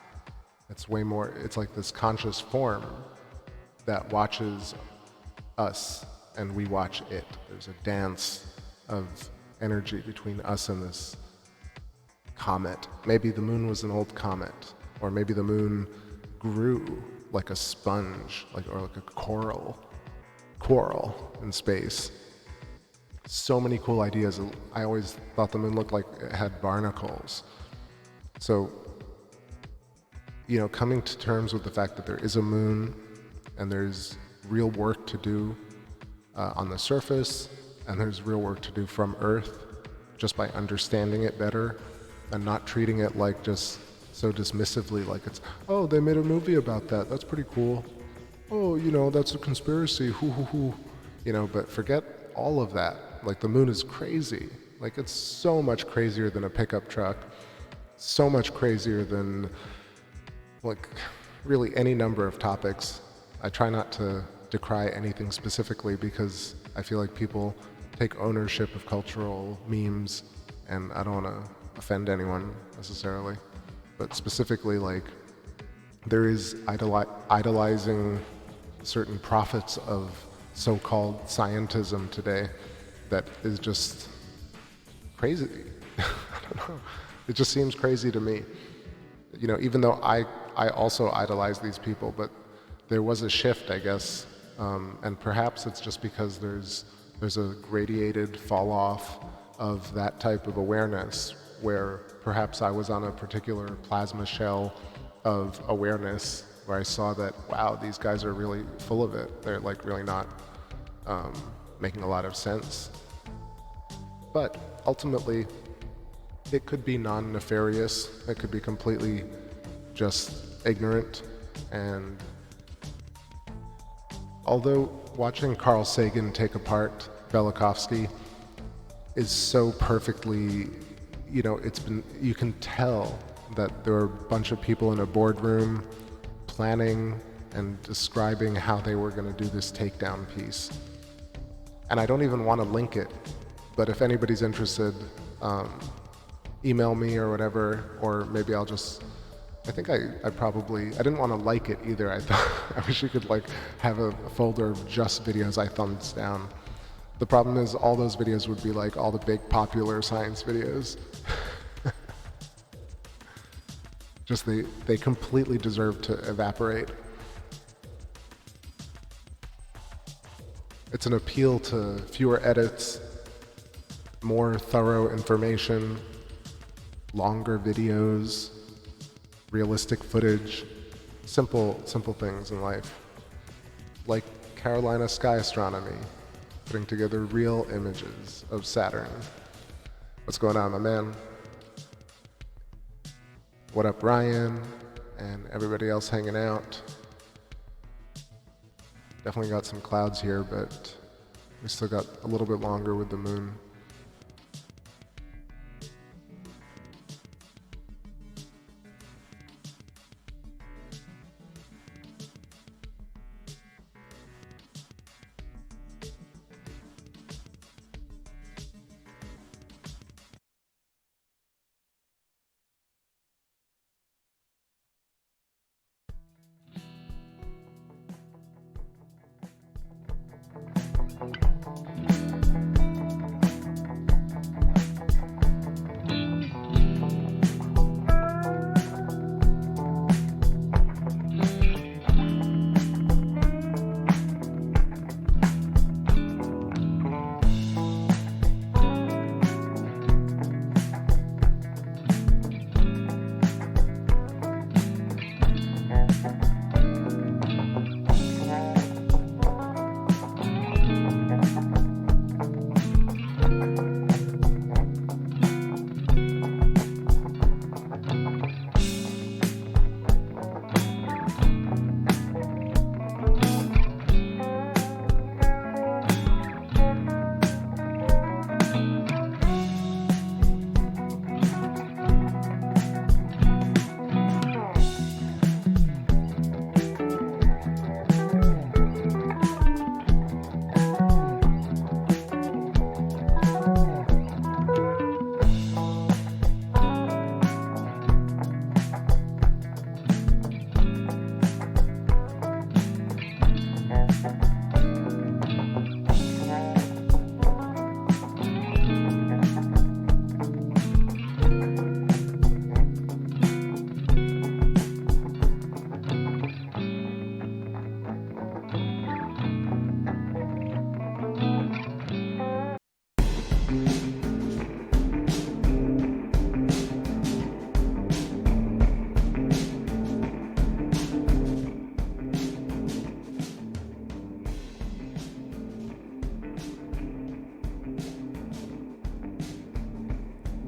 It's way more, it's like this conscious form that watches us and we watch it. There's a dance of energy between us and this comet. Maybe the moon was an old comet, or maybe the moon grew like a sponge, or like a coral in space. So many cool ideas. I always thought the moon looked like it had barnacles. So, you know, coming to terms with the fact that there is a moon and there's real work to do on the surface, and there's real work to do from Earth, just by understanding it better and not treating it like just so dismissively, like it's, oh, they made a movie about that, that's pretty cool. Oh, you know, that's a conspiracy, hoo hoo hoo. You know, but forget all of that. Like, the moon is crazy. Like, it's so much crazier than a pickup truck, so much crazier than, like, really any number of topics. I try not to decry anything specifically because I feel like people take ownership of cultural memes, and I don't want to offend anyone necessarily. But specifically, like, there is idolizing certain prophets of so-called scientism today that is just crazy. I don't know. It just seems crazy to me. You know, even though I also idolize these people, but there was a shift, I guess, and perhaps it's just because there's a gradated fall off of that type of awareness, where perhaps I was on a particular plasma shell of awareness where I saw that, wow, these guys are really full of it. They're like really not making a lot of sense. But ultimately, it could be non-nefarious. It could be completely just ignorant. And although watching Carl Sagan take apart Velikovsky is so perfectly, you know, you can tell that there are a bunch of people in a boardroom planning and describing how they were going to do this takedown piece. And I don't even want to link it, but if anybody's interested, email me or whatever, or maybe I'll just, I think I didn't want to like it either. I thought, I wish you could like have a folder of just videos I thumbs down. The problem is all those videos would be like all the big popular science videos. Just they completely deserve to evaporate. It's an appeal to fewer edits, more thorough information, longer videos, realistic footage, simple things in life. Like Carolina Sky Astronomy, putting together real images of Saturn. What's going on, my man? What up, Ryan, and everybody else hanging out? Definitely got some clouds here, but we still got a little bit longer with the moon.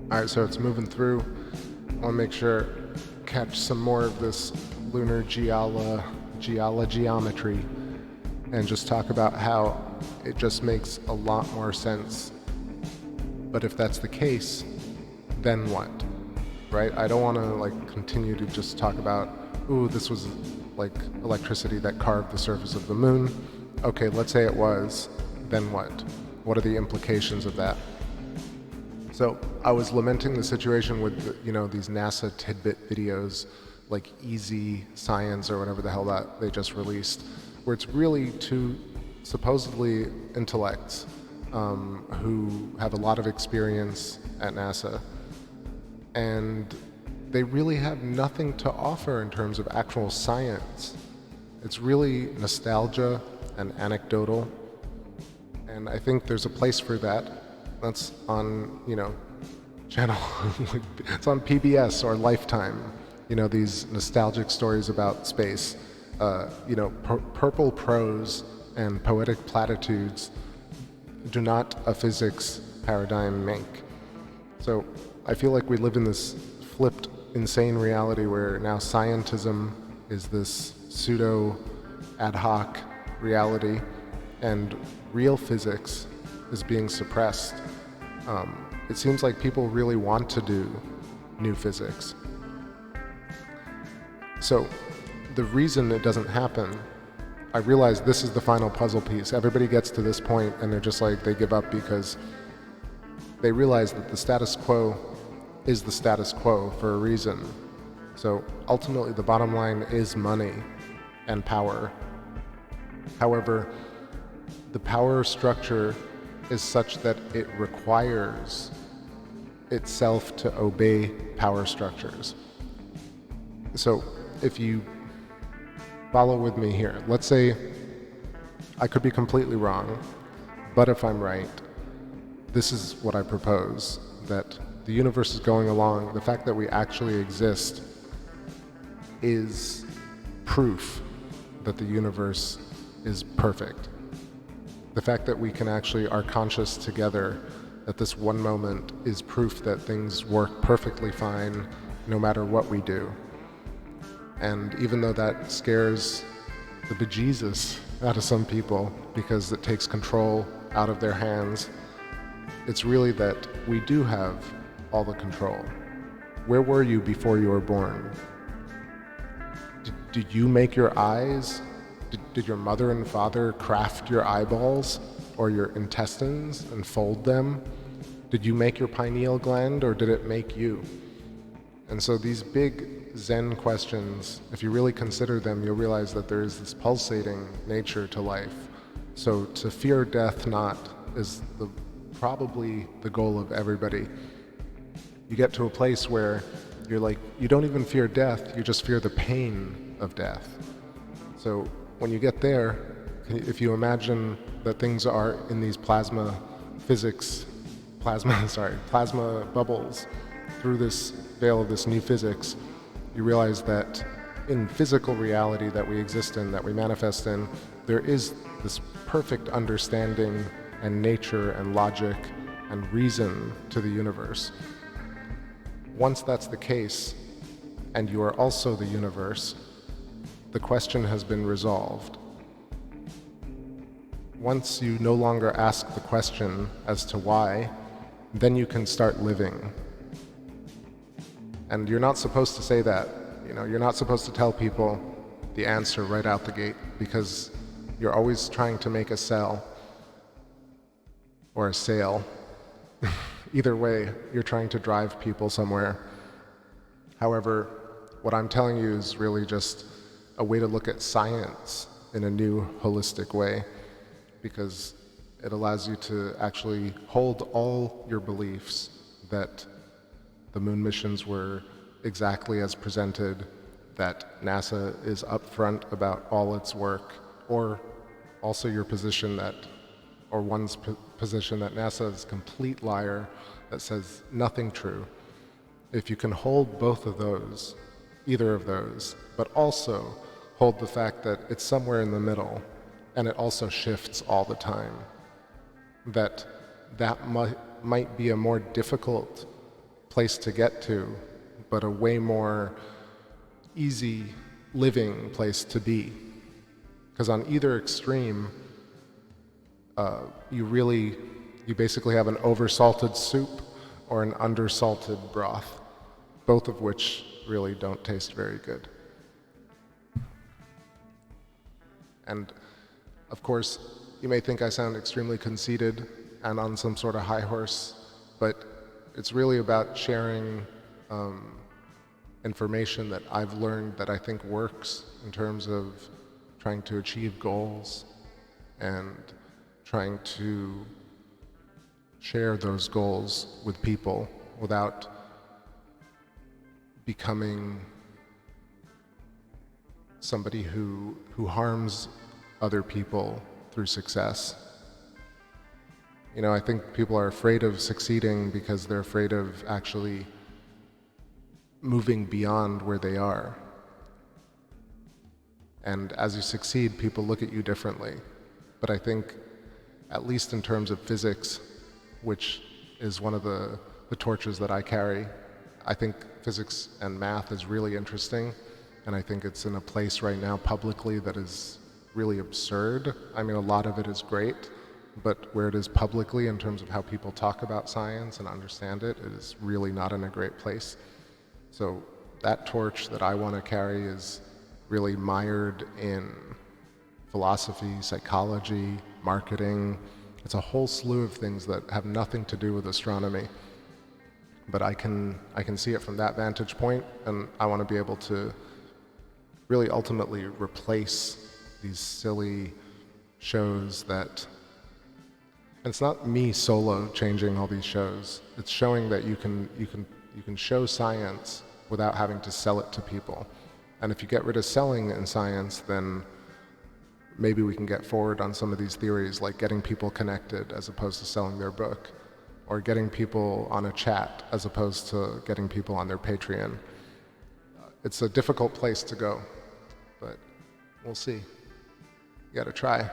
Alright, so it's moving through. I want to make sure catch some more of this lunar geometry and just talk about how it just makes a lot more sense. But if that's the case, then what? Right? I don't want to continue to just talk about, ooh, this was like electricity that carved the surface of the moon. Okay, let's say it was, then what? What are the implications of that? So I was lamenting the situation with, these NASA tidbit videos like Easy Science or whatever the hell that they just released, where it's really two supposedly intellects who have a lot of experience at NASA, and they really have nothing to offer in terms of actual science. It's really nostalgia and anecdotal, and I think there's a place for that. That's on, channel, it's on PBS or Lifetime, these nostalgic stories about space, purple prose and poetic platitudes do not a physics paradigm make. So I feel like we live in this flipped, insane reality where now scientism is this pseudo ad hoc reality and real physics is being suppressed. It seems like people really want to do new physics. So the reason it doesn't happen, I realize this is the final puzzle piece. Everybody gets to this point and they're just like, they give up because they realize that the status quo is the status quo for a reason. So ultimately the bottom line is money and power. However, the power structure is such that it requires itself to obey power structures. So if you follow with me here, let's say I could be completely wrong, but if I'm right, this is what I propose, that the universe is going along. The fact that we actually exist is proof that the universe is perfect. The fact that we can actually are conscious together at this one moment is proof that things work perfectly fine no matter what we do. And even though that scares the bejesus out of some people because it takes control out of their hands, it's really that we do have all the control. Where were you before you were born? Did you make your eyes? Did your mother and father craft your eyeballs or your intestines and fold them? Did you make your pineal gland, or did it make you? And so these big Zen questions, if you really consider them, you'll realize that there is this pulsating nature to life. So to fear death not is probably the goal of everybody. You get to a place where you're like, you don't even fear death, you just fear the pain of death. So when you get there, if you imagine that things are in these plasma bubbles through this veil of this new physics, you realize that in physical reality that we exist in, that we manifest in, there is this perfect understanding and nature and logic and reason to the universe. Once that's the case, and you are also the universe, the question has been resolved. Once you no longer ask the question as to why, then you can start living. And you're not supposed to say that. You're not supposed to tell people the answer right out the gate, because you're always trying to make a sell or a sale. Either way, you're trying to drive people somewhere. However, what I'm telling you is really just a way to look at science in a new holistic way, because it allows you to actually hold all your beliefs that the moon missions were exactly as presented, that NASA is upfront about all its work, or also your position that, or one's position that NASA is a complete liar that says nothing true. If you can hold both of those, either of those, but also hold the fact that it's somewhere in the middle, and it also shifts all the time, that might be a more difficult place to get to, but a way more easy living place to be. Because on either extreme, you basically have an oversalted soup or an undersalted broth, both of which really don't taste very good. And of course, you may think I sound extremely conceited and on some sort of high horse, but it's really about sharing information that I've learned that I think works in terms of trying to achieve goals and trying to share those goals with people without becoming somebody who harms other people through success. I think people are afraid of succeeding because they're afraid of actually moving beyond where they are. And as you succeed, people look at you differently. But I think, at least in terms of physics, which is one of the torches that I carry, I think physics and math is really interesting, and I think it's in a place right now publicly that is really absurd. I mean, a lot of it is great, but where it is publicly in terms of how people talk about science and understand it, it is really not in a great place. So that torch that I want to carry is really mired in philosophy, psychology, marketing. It's a whole slew of things that have nothing to do with astronomy. But I can see it from that vantage point, and I want to be able to really ultimately replace these silly shows that... And it's not me solo changing all these shows. It's showing that you can show science without having to sell it to people. And if you get rid of selling in science, then maybe we can get forward on some of these theories, like getting people connected as opposed to selling their book, or getting people on a chat as opposed to getting people on their Patreon. It's a difficult place to go, but we'll see. You gotta try.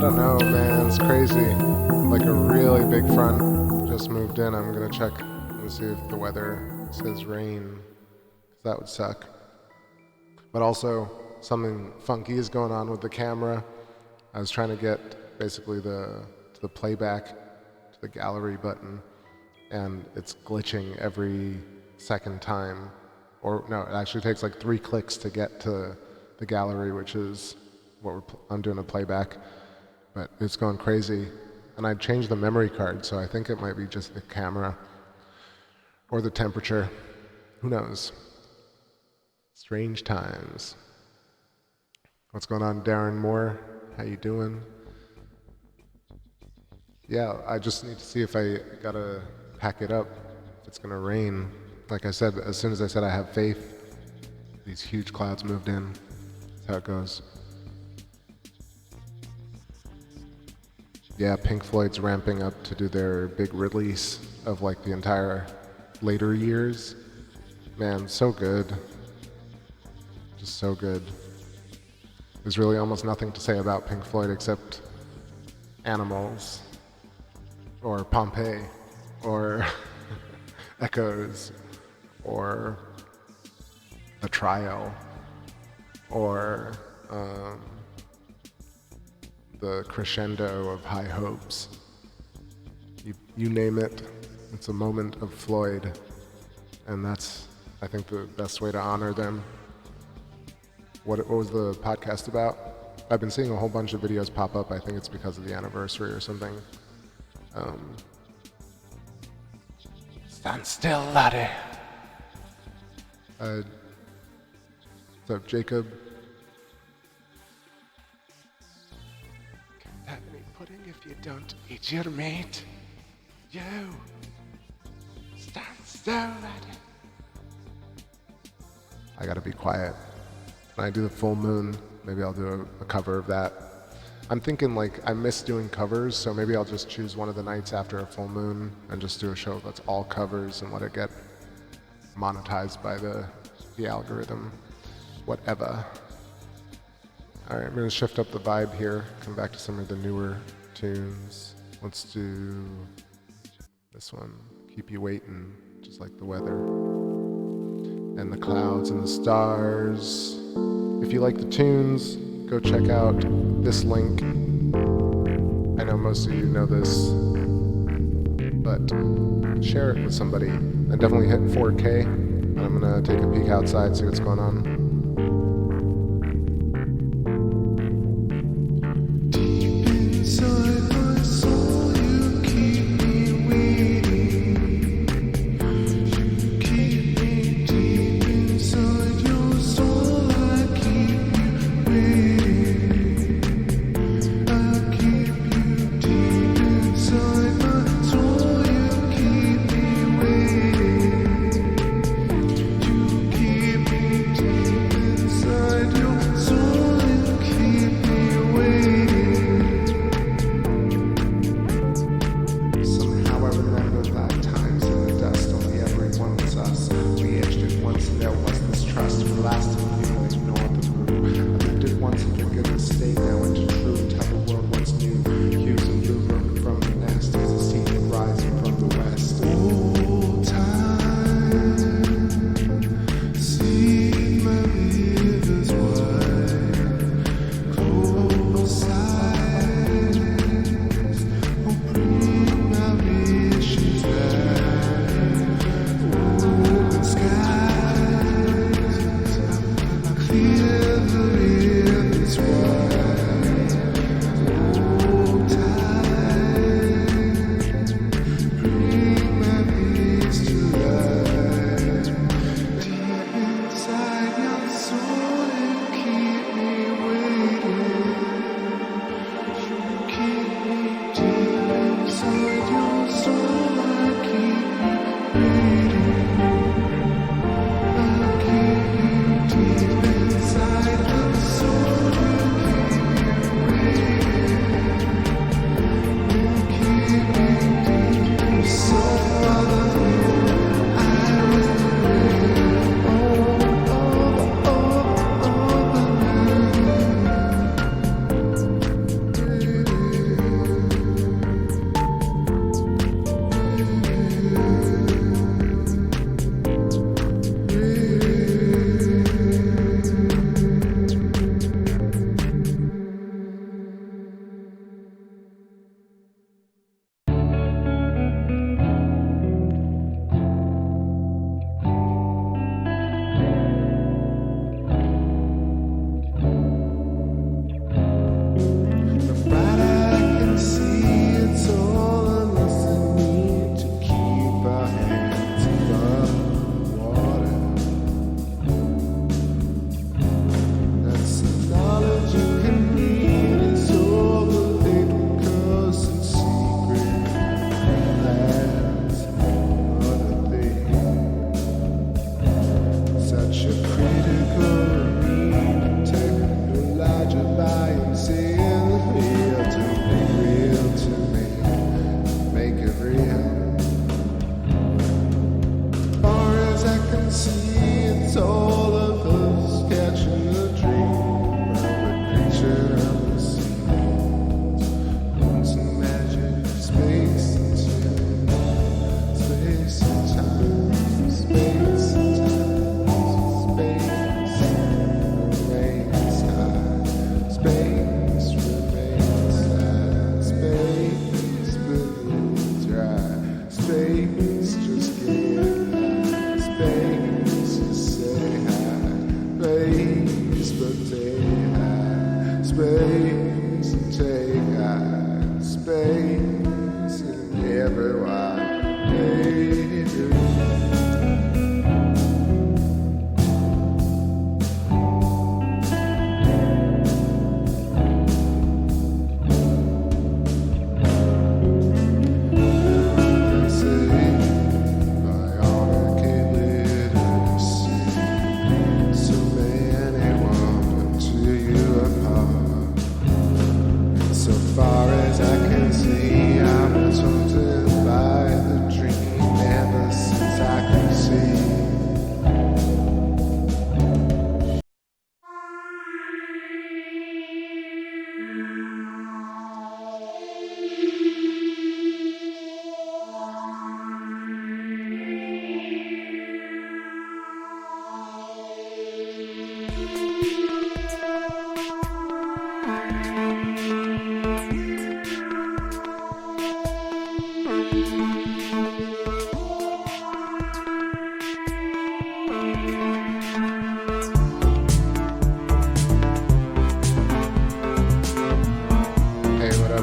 don't know, man. It's crazy. Like a really big front just moved in. I'm gonna check and see if the weather says rain. That would suck. But also, something funky is going on with the camera. I was trying to get basically the playback to the gallery button, and it's glitching every second time. Or no, it actually takes like 3 clicks to get to the gallery, which is what I'm doing a playback. But it's going crazy. And I changed the memory card, so I think it might be just the camera or the temperature. Who knows? Strange times. What's going on, Darren Moore? How you doing? Yeah, I just need to see if I gotta pack it up, if it's gonna rain. Like I said, as soon as I said I have faith, these huge clouds moved in. That's how it goes. Yeah, Pink Floyd's ramping up to do their big release of like the entire later years. Man, so good. Just so good. There's really almost nothing to say about Pink Floyd except Animals, or Pompeii, or Echoes, or The Trial, or the crescendo of High Hopes. You name it, it's a moment of Floyd, and that's, I think, the best way to honor them. What was the podcast about? I've been seeing a whole bunch of videos pop up. I think it's because of the anniversary or something. Stand still, laddie. What's up, Jacob? Can't have any pudding if you don't eat your meat. You. Stand still, laddie. I gotta be quiet. When I do the full moon, maybe I'll do a cover of that. I'm thinking like I miss doing covers, so maybe I'll just choose one of the nights after a full moon and just do a show that's all covers and let it get monetized by the algorithm. Whatever. Alright, I'm gonna shift up the vibe here, come back to some of the newer tunes. Let's do this one, Keep You Waiting, just like the weather. And the clouds and the stars. If you like the tunes, go check out this link. I know most of you know this, but share it with somebody. And definitely hit 4K. And I'm gonna take a peek outside, see what's going on. space in everyone they do.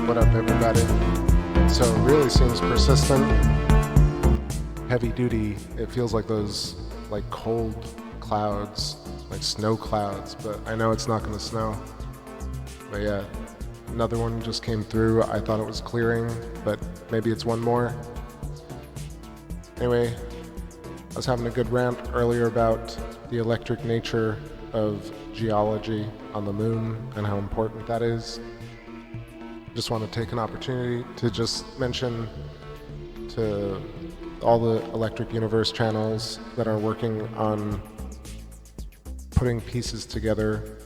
What up, everybody? So it really seems persistent, heavy duty. It feels like those like cold clouds, like snow clouds, but I know it's not going to snow. But yeah, another one just came through. I thought it was clearing, but maybe it's one more. Anyway, I was having a good rant earlier about the electric nature of geology on the moon and how important that is. Just want to take an opportunity to just mention to all the Electric Universe channels that are working on putting pieces together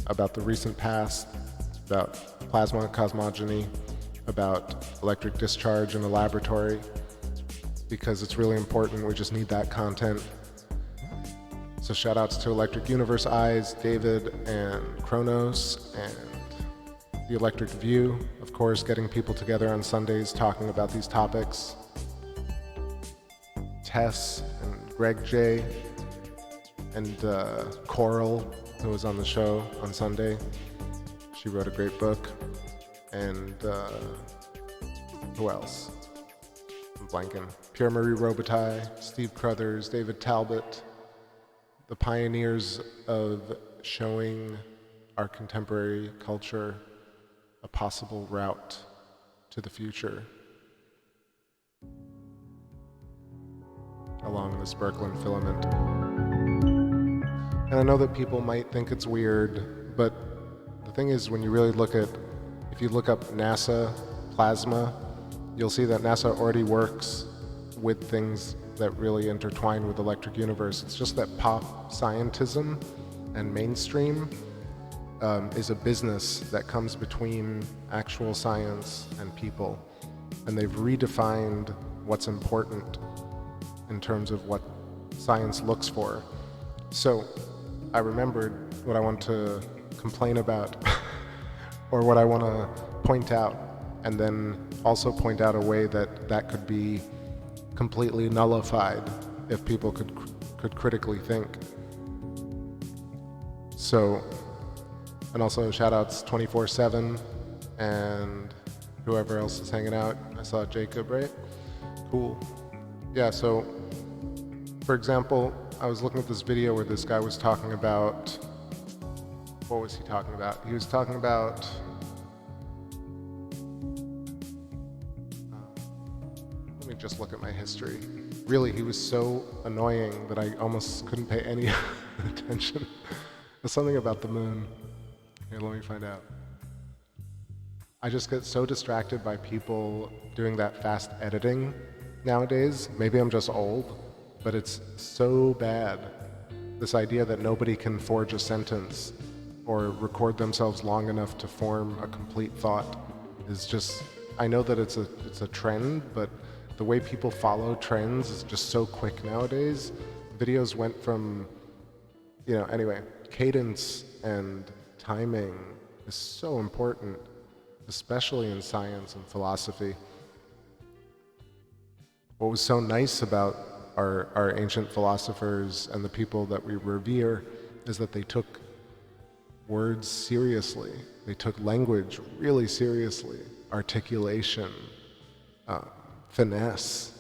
about the recent past, about plasma cosmogony, about electric discharge in the laboratory, because it's really important. We just need that content. So shout outs to Electric Universe Eyes, David and Kronos, and the Electric View, of course, getting people together on Sundays talking about these topics. Tess and Greg J. and Coral, who was on the show on Sunday. She wrote a great book. And who else? I'm blanking. Pierre Marie Robitaille, Steve Crothers, David Talbot, the pioneers of showing our contemporary culture a possible route to the future along this Birkeland filament. And I know that people might think it's weird, but the thing is, when you really look at, if you look up NASA plasma, you'll see that NASA already works with things that really intertwine with Electric Universe. It's just that pop scientism and mainstream is a business that comes between actual science and people. And they've redefined what's important in terms of what science looks for. So I remembered what I want to complain about or what I want to point out, and then also point out a way that that could be completely nullified if people could critically think. So, and also shout outs 24/7 and whoever else is hanging out. I saw Jacob, right? Cool. Yeah, so for example, I was looking at this video where this guy was talking about, what was he talking about? He was talking about let me just look at my history. Really, he was so annoying that I almost couldn't pay any attention. There's something about the moon. Here, let me find out. I just get so distracted by people doing that fast editing nowadays. Maybe I'm just old, but it's so bad. This idea that nobody can forge a sentence or record themselves long enough to form a complete thought is just, I know that it's a trend, but the way people follow trends is just so quick nowadays. Videos went from, anyway, cadence and timing is so important, especially in science and philosophy. What was so nice about our ancient philosophers and the people that we revere is that they took words seriously. They took language really seriously. articulation, finesse,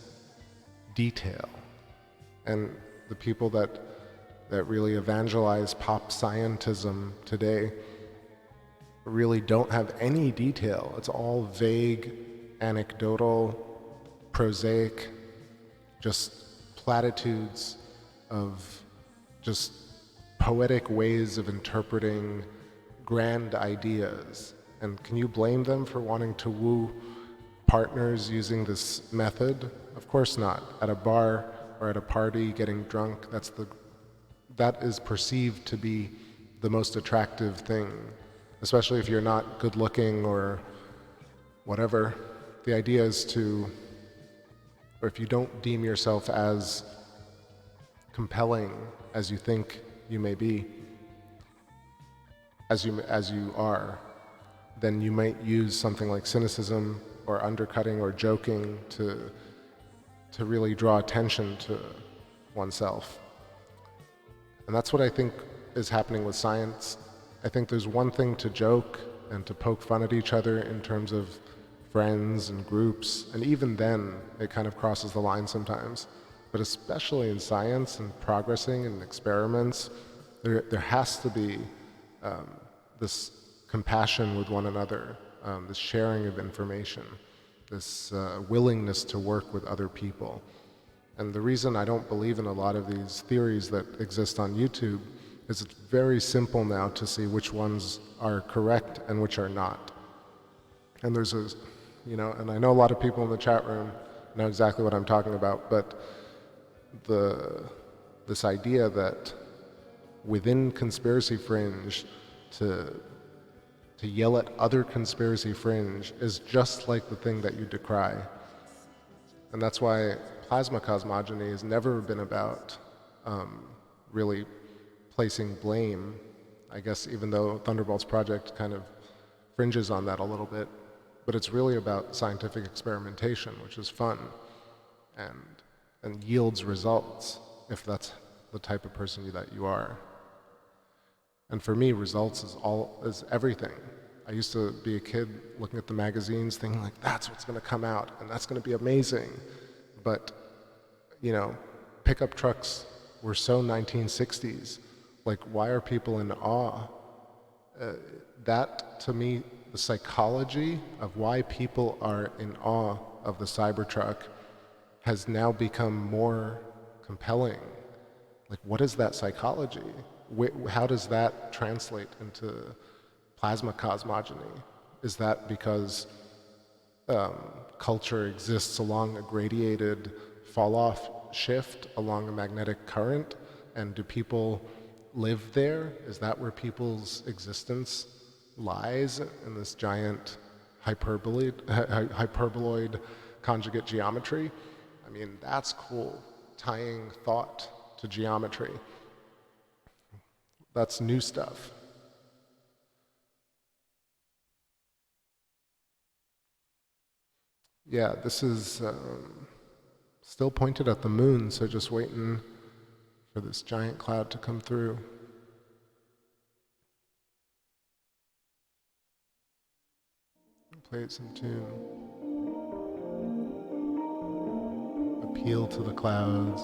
detail. And the people that really evangelize pop scientism today really don't have any detail. It's all vague, anecdotal, prosaic, just platitudes of just poetic ways of interpreting grand ideas. And can you blame them for wanting to woo partners using this method? Of course not. At a bar or at a party getting drunk, that is perceived to be the most attractive thing, especially if you're not good looking or whatever. The idea is or if you don't deem yourself as compelling as you think you may be, as you are, then you might use something like cynicism or undercutting or joking to really draw attention to oneself. And that's what I think is happening with science. I think there's one thing to joke and to poke fun at each other in terms of friends and groups, and even then it kind of crosses the line sometimes. But especially in science and progressing and experiments, there has to be this compassion with one another, this sharing of information, this willingness to work with other people. And the reason I don't believe in a lot of these theories that exist on YouTube is it's very simple now to see which ones are correct and which are not. And there's and I know a lot of people in the chat room know exactly what I'm talking about, but this idea that within conspiracy fringe to yell at other conspiracy fringe is just like the thing that you decry. And that's why plasma cosmogony has never been about really placing blame, I guess, even though Thunderbolts Project kind of fringes on that a little bit. But it's really about scientific experimentation, which is fun and yields results if that's the type of person that you are. And for me, results is everything. I used to be a kid looking at the magazines thinking like, that's what's gonna come out and that's gonna be amazing. But, pickup trucks were so 1960s. Like, why are people in awe? That, to me, the psychology of why people are in awe of the Cybertruck has now become more compelling. Like, what is that psychology? How does that translate into plasma cosmogony? Is that because culture exists along a gradiated fall-off shift along a magnetic current? And do people live there? Is that where people's existence lies, in this giant hyperboloid conjugate geometry? I mean, that's cool, tying thought to geometry. That's new stuff. Yeah, this is still pointed at the moon, so just waiting for this giant cloud to come through. Play it some tune. Appeal to the clouds.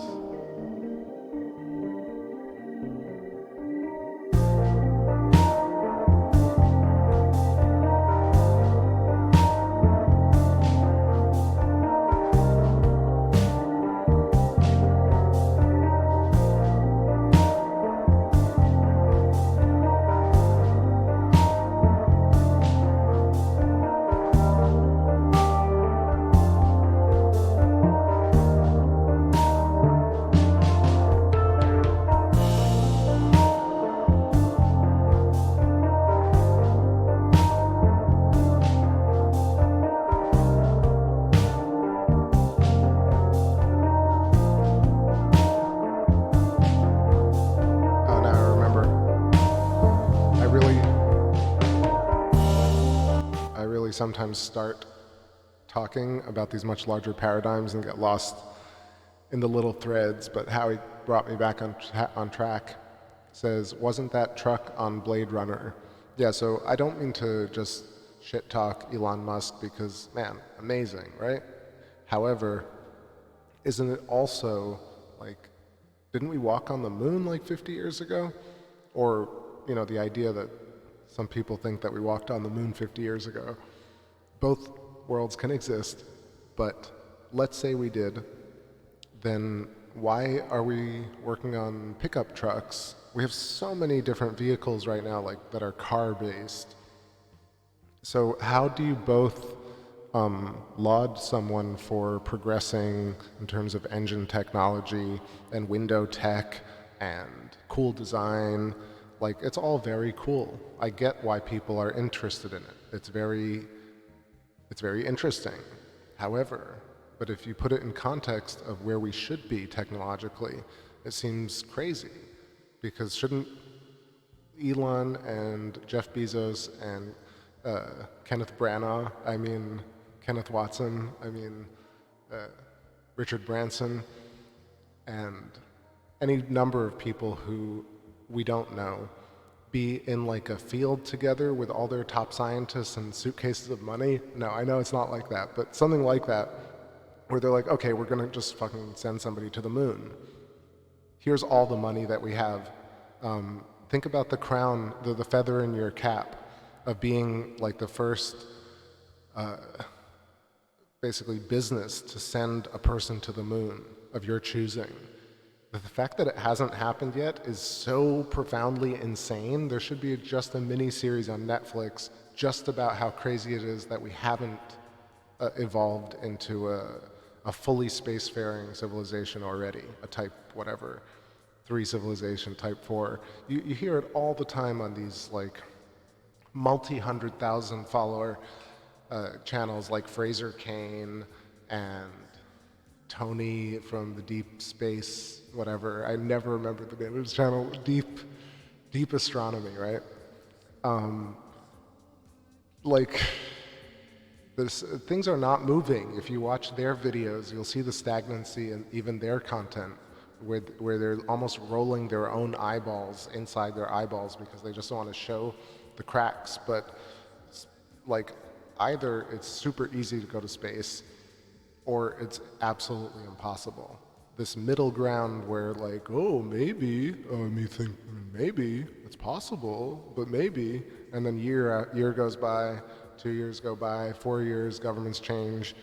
Sometimes start talking about these much larger paradigms and get lost in the little threads, but Howie brought me back on track. Says, wasn't that truck on Blade Runner? Yeah, so I don't mean to just shit talk Elon Musk because, man, amazing, right? However, isn't it also like, didn't we walk on the moon like 50 years ago? Or, you know, the idea that some people think that we walked on the moon 50 years ago. Both worlds can exist, but let's say we did, then why are we working on pickup trucks? We have so many different vehicles right now, like, that are car-based. So how do you both laud someone for progressing in terms of engine technology and window tech and cool design? Like, it's all very cool. I get why people are interested in it. It's very interesting. However, but if you put it in context of where we should be technologically, it seems crazy. Because shouldn't Elon and Jeff Bezos and Kenneth Branagh, Kenneth Watson, Richard Branson, and any number of people who we don't know, be in like a field together with all their top scientists and suitcases of money? No, I know it's not like that, but something like that, where they're like, okay, we're gonna just fucking send somebody to the moon. Here's all the money that we have. Think about the crown, the feather in your cap of being like the first basically business to send a person to the moon of your choosing. The fact that it hasn't happened yet is so profoundly insane. There should be just a mini-series on Netflix just about how crazy it is that we haven't evolved into a fully spacefaring civilization already, a type whatever, 3 civilization, type 4. You hear it all the time on these like multi-100,000 follower channels like Fraser Kane and Tony from the Deep Space, whatever. I never remember the name of his channel. Deep Astronomy, right? Things are not moving. If you watch their videos, you'll see the stagnancy in even their content, where they're almost rolling their own eyeballs inside their eyeballs because they just don't want to show the cracks. But like, either it's super easy to go to space, or it's absolutely impossible. This middle ground where like, oh, maybe, me think maybe it's possible, but maybe, and then year goes by, 2 years go by, 4 years, governments change.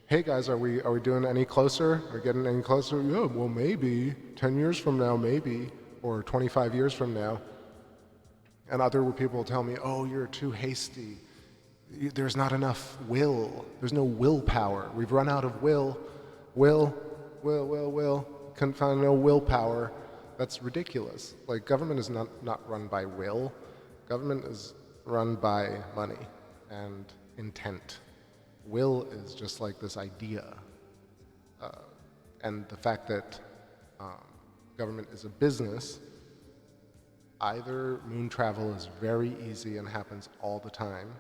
Hey guys, are we doing any closer? Are we getting any closer? Yeah, well, maybe 10 years from now, maybe, or 25 years from now. And other people will tell me, oh, you're too hasty. There's not enough will. There's no willpower. We've run out of will. Couldn't find no willpower. That's ridiculous. Like, government is not run by will. Government is run by money and intent. Will is just like this idea. And the fact that government is a business, either moon travel is very easy and happens all the time,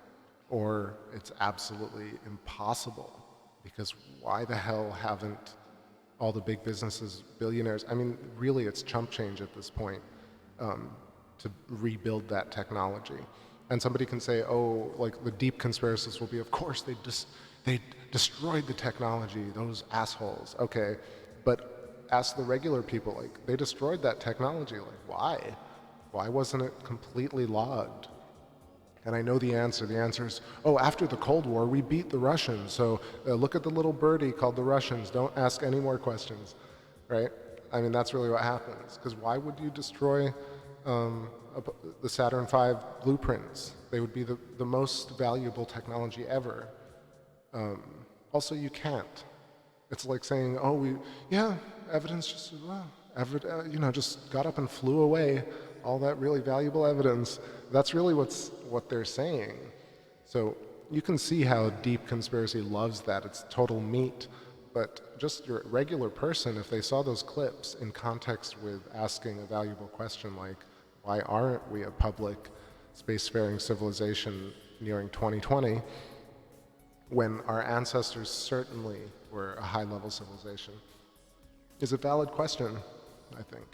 or it's absolutely impossible, because why the hell haven't all the big businesses, billionaires, really it's chump change at this point, to rebuild that technology. And somebody can say, oh, like the deep conspiracists will be, of course they destroyed the technology, those assholes. Okay, but ask the regular people, like, they destroyed that technology, like, why? Why wasn't it completely logged? And I know the answer. The answer is, oh, after the Cold War, we beat the Russians. So look at the little birdie called the Russians. Don't ask any more questions, right? That's really what happens. Because why would you destroy the Saturn V blueprints? They would be the most valuable technology ever. Also, you can't. It's like saying, oh, evidence just, just got up and flew away. All that really valuable evidence. That's really what they're saying. So you can see how deep conspiracy loves that. It's total meat. But just your regular person, if they saw those clips in context with asking a valuable question like, why aren't we a public spacefaring civilization nearing 2020 when our ancestors certainly were a high-level civilization, is a valid question, I think.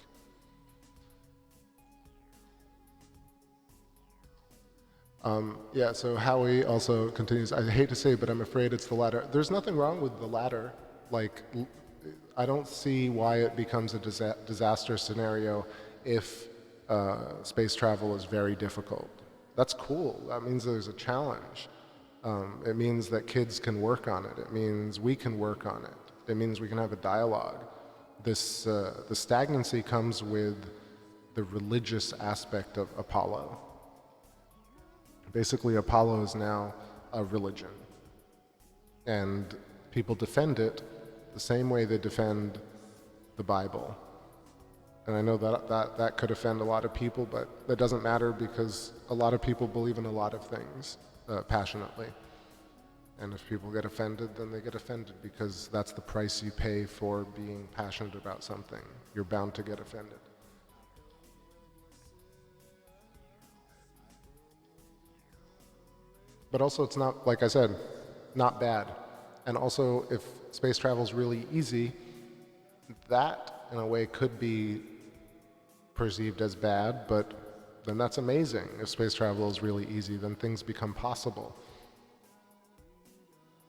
Yeah, so Howie also continues, I hate to say, but I'm afraid it's the latter. There's nothing wrong with the latter. Like, I don't see why it becomes a disaster scenario if space travel is very difficult. That's cool. That means there's a challenge. It means that kids can work on it. It means we can work on it. It means we can have a dialogue. The stagnancy comes with the religious aspect of Apollo. Basically, Apollo is now a religion. And people defend it the same way they defend the Bible. And I know that could offend a lot of people, but that doesn't matter because a lot of people believe in a lot of things passionately. And if people get offended, then they get offended because that's the price you pay for being passionate about something. You're bound to get offended. But also it's not, like I said, not bad. And also if space travel is really easy, that in a way could be perceived as bad, but then that's amazing. If space travel is really easy, then things become possible.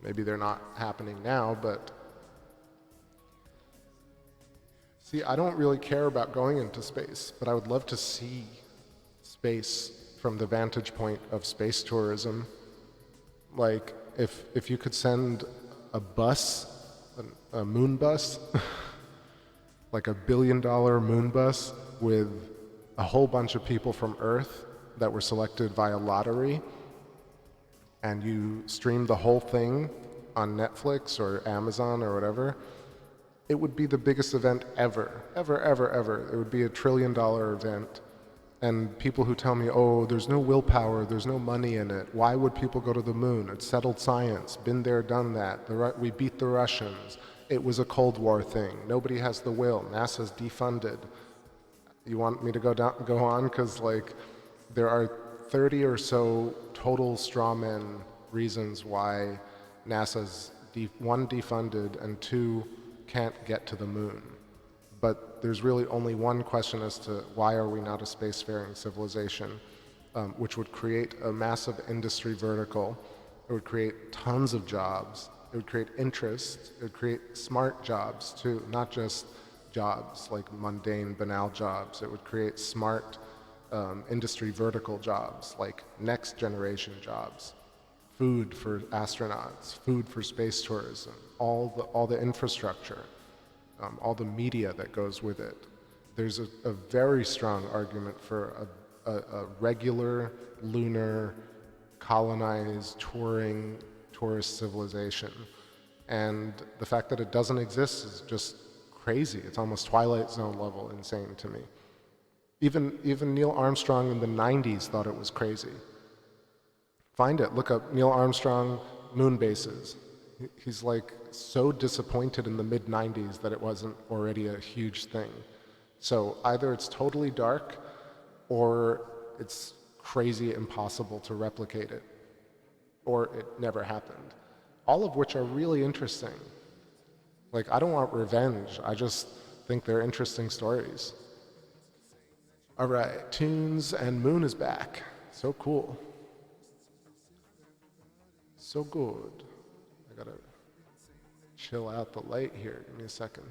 Maybe they're not happening now, but see, I don't really care about going into space, but I would love to see space from the vantage point of space tourism. Like, if you could send a bus, a moon bus, like $1 billion moon bus with a whole bunch of people from Earth that were selected via lottery, and you stream the whole thing on Netflix or Amazon or whatever, it would be the biggest event ever. It would be $1 trillion event. And people who tell me, oh, there's no willpower, there's no money in it, why would people go to the moon? It's settled science, been there, done that. We beat the Russians. It was a Cold War thing. Nobody has the will. NASA's defunded. You want me to go on? Because like, there are 30 or so total straw man reasons why NASA's one, defunded, and two, can't get to the moon. But there's really only one question as to why are we not a spacefaring civilization, which would create a massive industry vertical. It would create tons of jobs. It would create interest. It would create smart jobs too, not just jobs like mundane, banal jobs. It would create smart industry vertical jobs like next generation jobs, food for astronauts, food for space tourism, all the infrastructure. All the media that goes with it. There's a very strong argument for a regular lunar colonized touring tourist civilization. And the fact that it doesn't exist is just crazy. It's almost Twilight Zone level insane to me. Even Neil Armstrong in the 90s thought it was crazy. Find it, look up Neil Armstrong moon bases. He's like so disappointed in the mid-90s that it wasn't already a huge thing. So either it's totally dark or it's crazy impossible to replicate it, or it never happened. All of which are really interesting. Like, I don't want revenge, I just think they're interesting stories. All right, Tunes and Moon is back. So cool. So good. I gotta chill out the light here. Give me a second.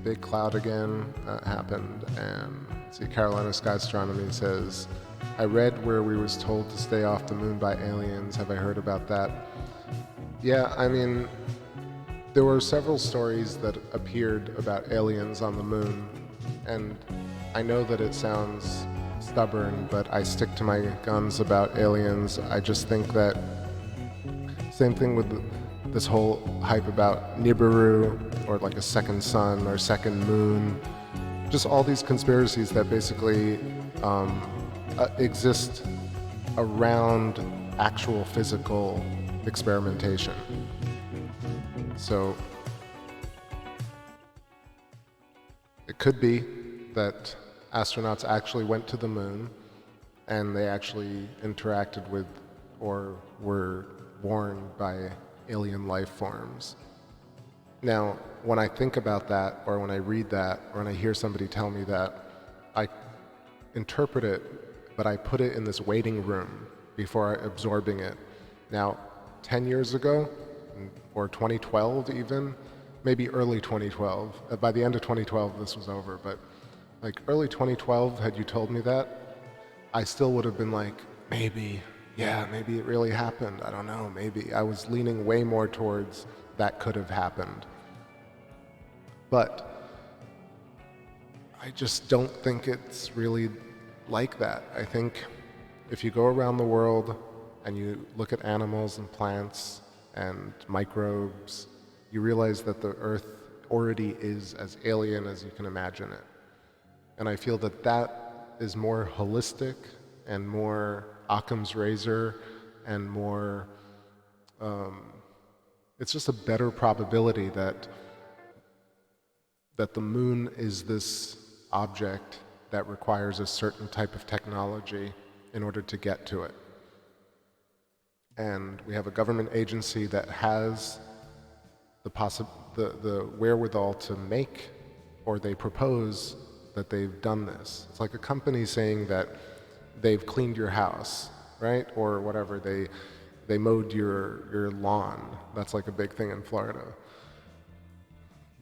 big cloud again happened, and see, Carolina Sky Astronomy says, I read where we was told to stay off the moon by aliens. Have I heard about that? Yeah, I mean, there were several stories that appeared about aliens on the moon, and I know that it sounds stubborn, but I stick to my guns about aliens. I just think that same thing with this whole hype about Nibiru, or like a second sun or second moon, just all these conspiracies that basically exist around actual physical experimentation. So it could be that astronauts actually went to the moon and they actually interacted with or were born by alien life forms. Now, when I think about that, or when I read that, or when I hear somebody tell me that, I interpret it, but I put it in this waiting room before absorbing it. Now, 10 years ago, or 2012 even, maybe early 2012. By the end of 2012, this was over, but like early 2012, had you told me that, I still would have been like, maybe, yeah, maybe it really happened. I don't know, maybe. I was leaning way more towards that could have happened. But I just don't think it's really like that. I think if you go around the world and you look at animals and plants and microbes, you realize that the Earth already is as alien as you can imagine it. And I feel that that is more holistic and more Occam's razor and more, it's just a better probability that the moon is this object that requires a certain type of technology in order to get to it. And we have a government agency that has the wherewithal to make, or they propose that they've done this. It's like a company saying that they've cleaned your house, right? Or whatever, they mowed your lawn. That's like a big thing in Florida.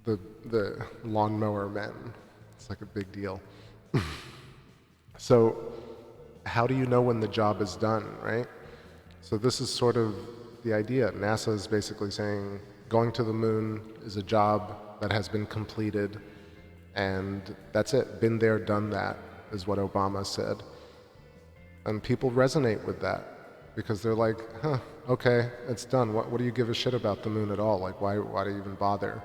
The lawnmower men. It's like a big deal. So how do you know when the job is done, right? So this is sort of the idea. NASA is basically saying going to the moon is a job that has been completed, and that's it. Been there, done that, is what Obama said. And people resonate with that because they're like, huh, okay, it's done. What do you give a shit about the moon at all? Like, why do you even bother?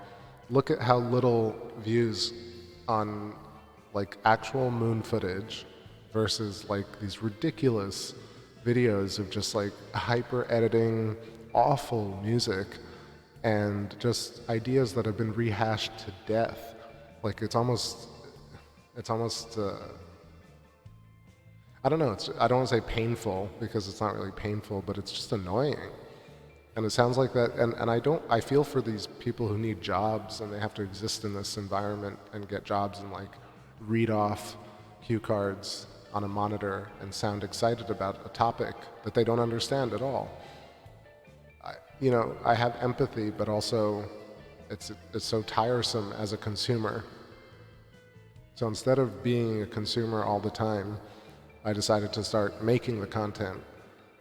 Look at how little views on like actual moon footage versus like these ridiculous videos of just like hyper editing, awful music, and just ideas that have been rehashed to death. Like it's almost I don't know, I don't want to say painful because it's not really painful, but it's just annoying. And it sounds like that, and I feel for these people who need jobs and they have to exist in this environment and get jobs and like read off cue cards on a monitor and sound excited about a topic that they don't understand at all. I have empathy, but also it's so tiresome as a consumer. So instead of being a consumer all the time, I decided to start making the content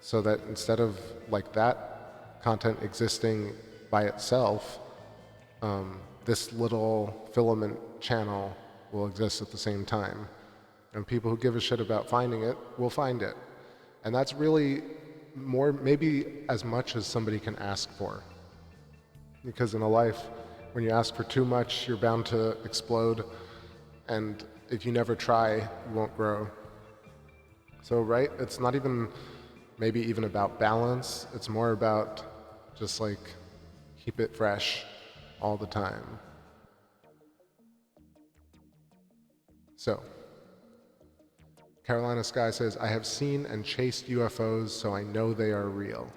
so that instead of like that content existing by itself, this little filament channel will exist at the same time. And people who give a shit about finding it will find it. And that's really more, maybe as much as somebody can ask for. Because in a life, when you ask for too much, you're bound to explode. And if you never try, you won't grow. So, right, it's not even maybe even about balance. It's more about just like keep it fresh all the time. So, Carolina Sky says, I have seen and chased UFOs, so I know they are real.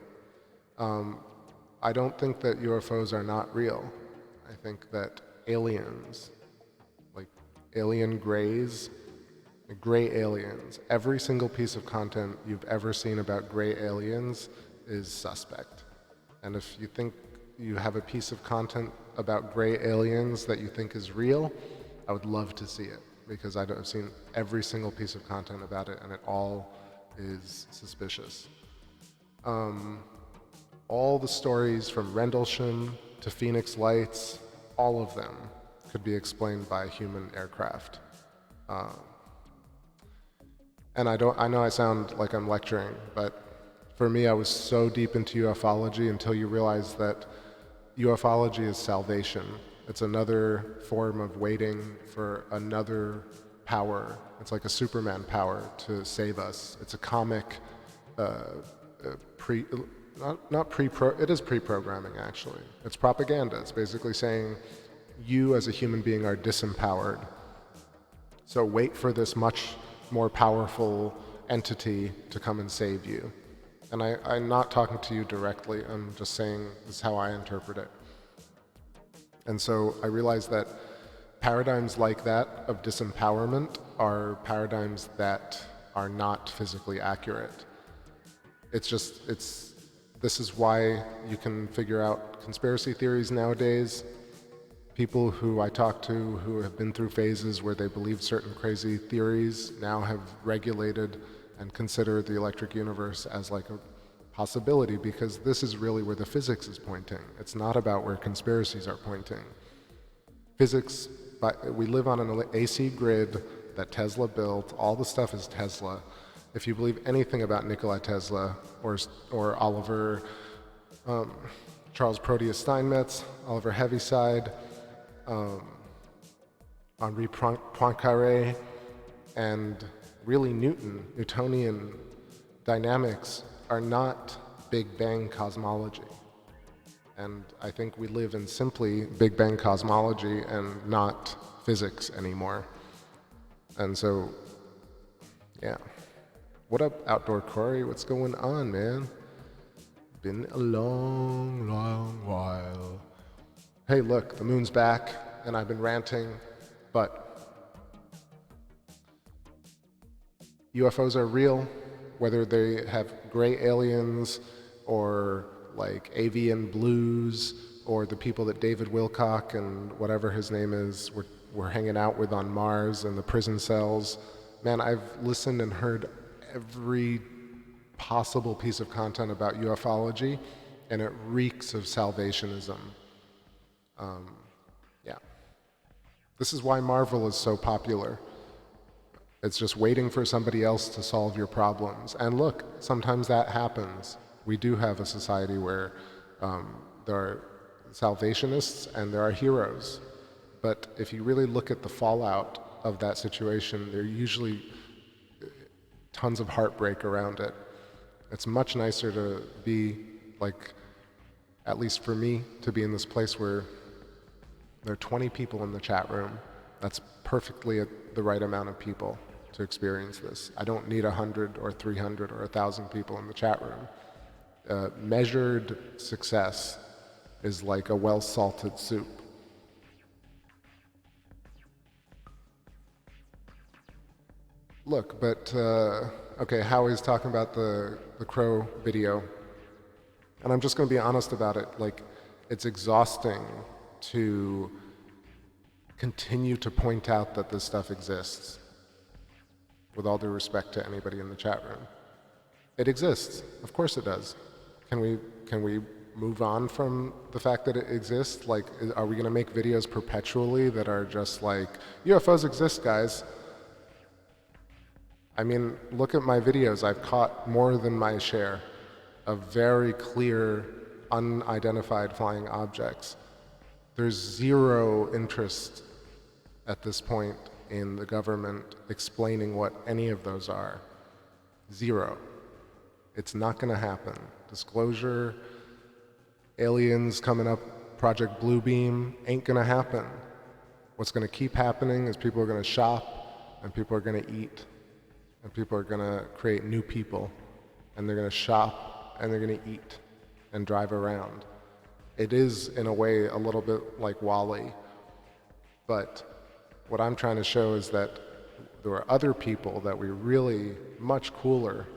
I don't think that UFOs are not real. I think that aliens, like alien grays, gray aliens, every single piece of content you've ever seen about gray aliens is suspect. And if you think you have a piece of content about gray aliens that you think is real, I would love to see it, because I've seen every single piece of content about it, and it all is suspicious. All the stories from Rendlesham to Phoenix Lights, all of them could be explained by human aircraft. And I know I sound like I'm lecturing, but for me, I was so deep into ufology until you realize that ufology is salvation. It's another form of waiting for another power. It's like a Superman power to save us. It's a comic, it is pre-programming actually. It's propaganda. It's basically saying you as a human being are disempowered. So wait for this much more powerful entity to come and save you. And I'm not talking to you directly, I'm just saying this is how I interpret it. And so I realized that paradigms like that of disempowerment are paradigms that are not physically accurate. This is why you can figure out conspiracy theories nowadays. People who I talk to who have been through phases where they believe certain crazy theories now have regulated and consider the electric universe as like a possibility, because this is really where the physics is pointing. It's not about where conspiracies are pointing. Physics, we live on an AC grid that Tesla built. All the stuff is Tesla. If you believe anything about Nikola Tesla or Oliver, Charles Proteus Steinmetz, Oliver Heaviside, Henri Poincaré, and really Newtonian dynamics are not Big Bang cosmology. And I think we live in simply Big Bang cosmology and not physics anymore. And so, yeah. What up, Outdoor Corey? What's going on, man? Been a long, long while. Hey, look, the moon's back, and I've been ranting, but UFOs are real, whether they have gray aliens or like avian blues or the people that David Wilcock and whatever his name is were hanging out with on Mars and the prison cells. Man, I've listened and heard every possible piece of content about ufology, and it reeks of salvationism. Yeah. This is why Marvel is so popular. It's just waiting for somebody else to solve your problems. And look, sometimes that happens. We do have a society where there are salvationists and there are heroes. But if you really look at the fallout of that situation, there are usually tons of heartbreak around it. It's much nicer to be, like, at least for me, to be in this place where there are 20 people in the chat room. That's perfectly the right amount of people to experience this. I don't need 100 or 300 or 1,000 people in the chat room. Measured success is like a well-salted soup. Look, but, okay, Howie's talking about the Crow video, and I'm just going to be honest about it. Like, it's exhausting to continue to point out that this stuff exists, with all due respect to anybody in the chat room. It exists. Of course it does. Can we move on from the fact that it exists? Like, are we going to make videos perpetually that are just like, UFOs exist, guys? I mean, look at my videos. I've caught more than my share of very clear, unidentified flying objects. There's zero interest at this point in the government explaining what any of those are. Zero. It's not going to happen. Disclosure, aliens coming up, Project Bluebeam, ain't going to happen. What's going to keep happening is people are going to shop, and people are going to eat, and people are going to create new people, and they're going to shop, and they're going to eat, and drive around. It is, in a way, a little bit like WALL-E, but what I'm trying to show is that there are other people that we really much cooler,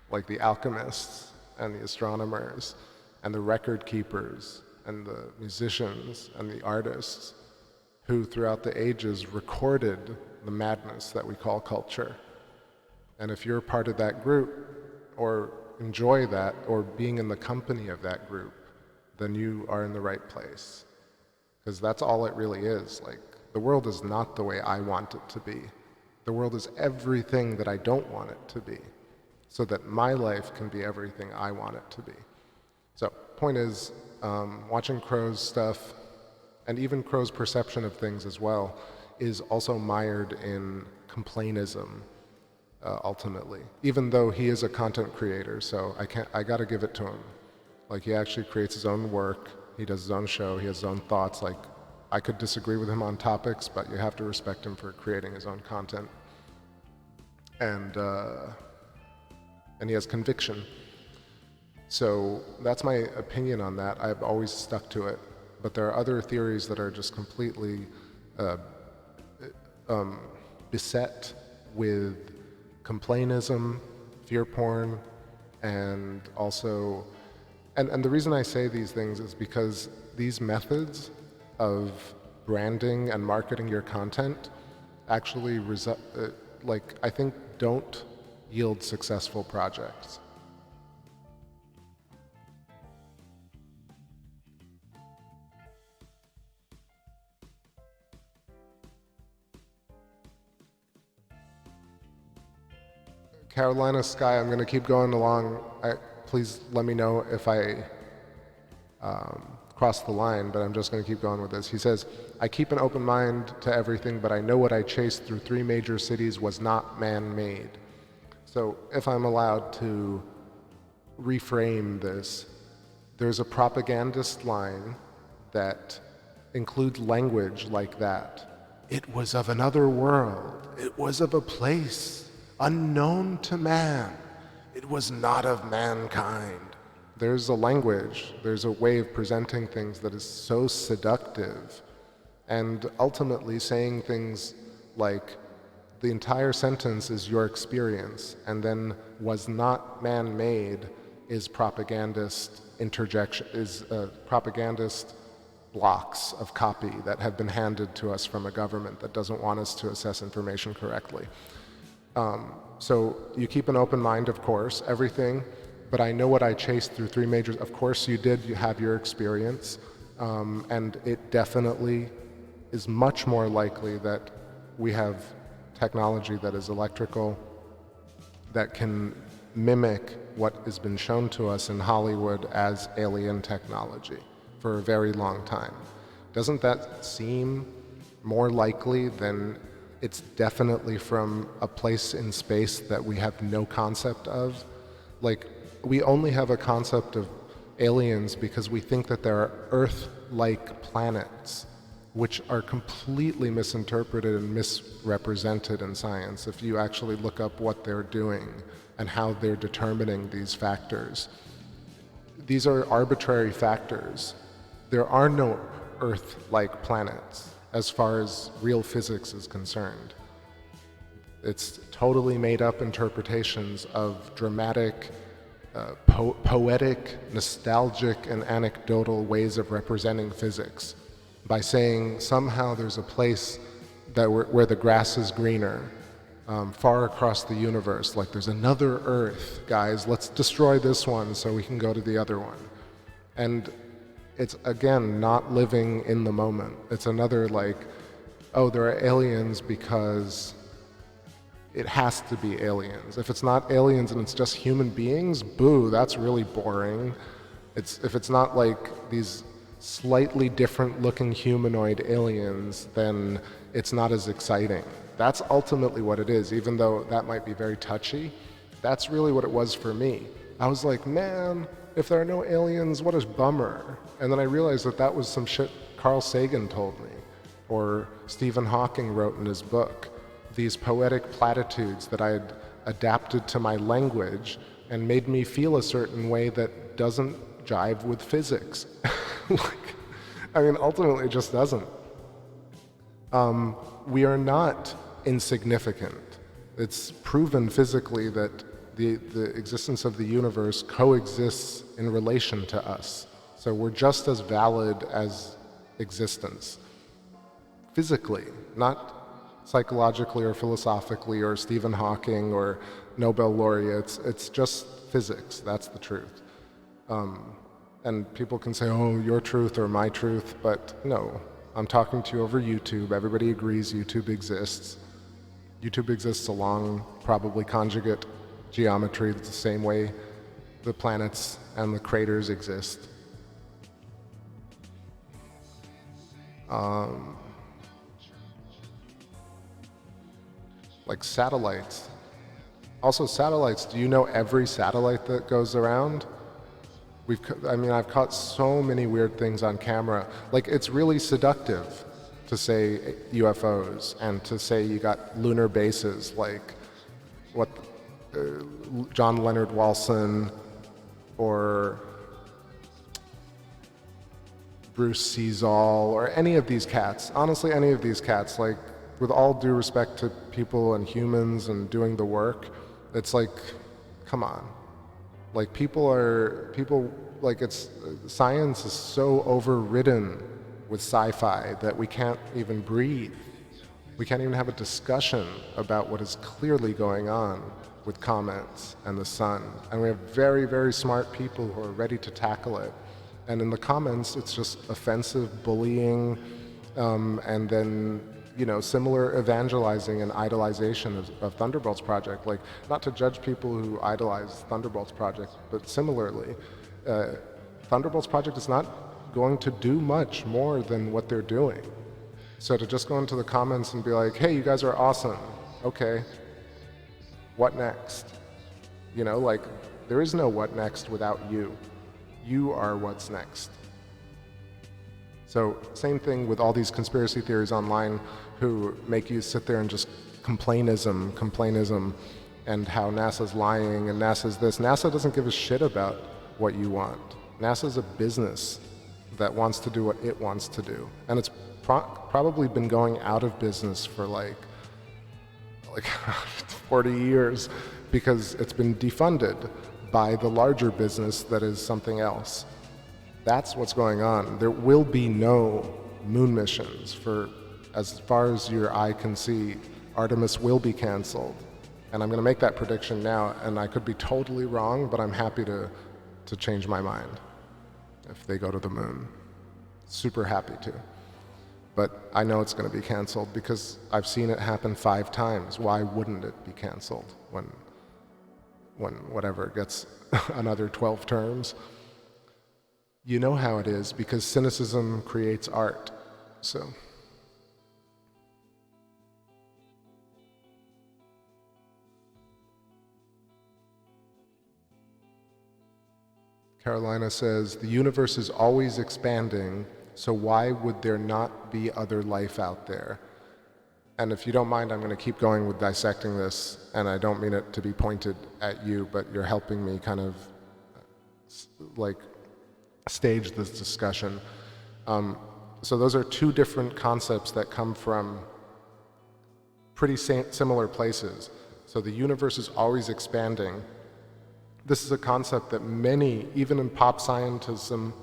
like the alchemists and the astronomers and the record keepers and the musicians and the artists who throughout the ages recorded the madness that we call culture. And if you're part of that group, or enjoy that, or being in the company of that group, then you are in the right place. Because that's all it really is. Like, the world is not the way I want it to be. The world is everything that I don't want it to be, so that my life can be everything I want it to be. So, point is, watching Crow's stuff, and even Crow's perception of things as well, is also mired in complainism, ultimately. Even though he is a content creator, so I gotta give it to him. Like, he actually creates his own work, he does his own show, he has his own thoughts. Like, I could disagree with him on topics, but you have to respect him for creating his own content. And he has conviction. So that's my opinion on that. I've always stuck to it. But there are other theories that are just completely beset with complainism, fear porn, and also, and the reason I say these things is because these methods of branding and marketing your content actually I think don't yield successful projects. Carolina Sky, I'm going to keep going along. Please let me know if I cross the line, but I'm just going to keep going with this. He says, I keep an open mind to everything, but I know what I chased through 3 major cities was not man-made. So if I'm allowed to reframe this, there's a propagandist line that includes language like that. It was of another world. It was of a place unknown to man. It was not of mankind. There's a language, there's a way of presenting things that is so seductive, and ultimately saying things like, the entire sentence is your experience, and then was not man-made is propagandist interjection, is propagandist blocks of copy that have been handed to us from a government that doesn't want us to assess information correctly. So you keep an open mind, of course, everything, but I know what I chased through 3 majors. Of course you did, you have your experience, and it definitely is much more likely that we have technology that is electrical, that can mimic what has been shown to us in Hollywood as alien technology for a very long time. Doesn't that seem more likely than it's definitely from a place in space that we have no concept of? Like, we only have a concept of aliens because we think that there are Earth-like planets, which are completely misinterpreted and misrepresented in science. If you actually look up what they're doing and how they're determining these factors, these are arbitrary factors. There are no Earth-like planets as far as real physics is concerned. It's totally made up interpretations of dramatic, poetic, nostalgic, and anecdotal ways of representing physics by saying somehow there's a place where the grass is greener, far across the universe, like there's another Earth, guys, let's destroy this one so we can go to the other one. And it's, again, not living in the moment. It's another, like, oh, there are aliens because it has to be aliens. If it's not aliens and it's just human beings, boo, that's really boring. If it's not like these slightly different looking humanoid aliens, then it's not as exciting. That's ultimately what it is, even though that might be very touchy. That's really what it was for me. I was like, man, if there are no aliens, what a bummer. And then I realized that that was some shit Carl Sagan told me, or Stephen Hawking wrote in his book. These poetic platitudes that I had adapted to my language and made me feel a certain way that doesn't jive with physics. I mean, ultimately it just doesn't. We are not insignificant. It's proven physically that the existence of the universe coexists in relation to us. So we're just as valid as existence. Physically, not psychologically or philosophically or Stephen Hawking or Nobel laureates. It's just physics. That's the truth. And people can say, oh, your truth or my truth, but no. I'm talking to you over YouTube. Everybody agrees YouTube exists. YouTube exists along probably conjugate geometry the same way the planets and the craters exist. Like satellites. Also satellites, do you know every satellite that goes around? I've caught so many weird things on camera. Like, it's really seductive to say UFOs and to say you got lunar bases, like what John Leonard Walson or Bruce Seazall or any of these cats. Honestly, any of these cats, like, with all due respect to people and humans and doing the work, it's like, come on. Like, science is so overridden with sci-fi that we can't even breathe. We can't even have a discussion about what is clearly going on with comets and the sun. And we have very, very smart people who are ready to tackle it. And in the comments, it's just offensive bullying, and then, similar evangelizing and idolization of Thunderbolts Project. Like, not to judge people who idolize Thunderbolts Project, but similarly, Thunderbolts Project is not going to do much more than what they're doing. So to just go into the comments and be like, hey, you guys are awesome. Okay, what next? There is no what next without you. You are what's next. So same thing with all these conspiracy theories online who make you sit there and just complainism, and how NASA's lying and NASA's this. NASA doesn't give a shit about what you want. NASA's a business that wants to do what it wants to do. And it's probably been going out of business for like 40 years because it's been defunded by the larger business that is something else. That's what's going on. There will be no moon missions for as far as your eye can see. Artemis will be canceled. And I'm going to make that prediction now, and I could be totally wrong, but I'm happy to change my mind if they go to the moon. Super happy to. But I know it's going to be canceled because I've seen it happen 5 times. Why wouldn't it be canceled when whatever gets another 12 terms? You know how it is, because cynicism creates art. So Carolina says, the universe is always expanding, so why would there not be other life out there? And if you don't mind, I'm going to keep going with dissecting this, and I don't mean it to be pointed at you, but you're helping me kind of stage this discussion. So those are 2 different concepts that come from pretty similar places. So the universe is always expanding. This is a concept that many, even in pop scientism,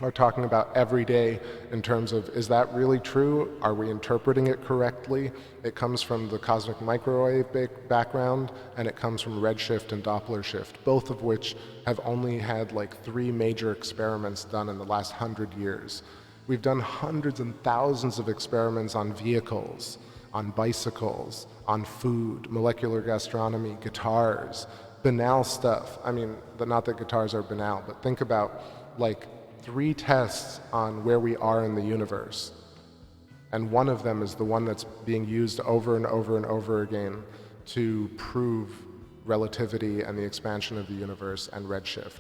are talking about every day in terms of, is that really true? Are we interpreting it correctly? It comes from the cosmic microwave background, and it comes from redshift and Doppler shift, both of which have only had 3 major experiments done in the last 100 years. We've done hundreds and thousands of experiments on vehicles, on bicycles, on food, molecular gastronomy, guitars, banal stuff. I mean, not that guitars are banal, but think about 3 tests on where we are in the universe. And one of them is the one that's being used over and over and over again to prove relativity and the expansion of the universe and redshift.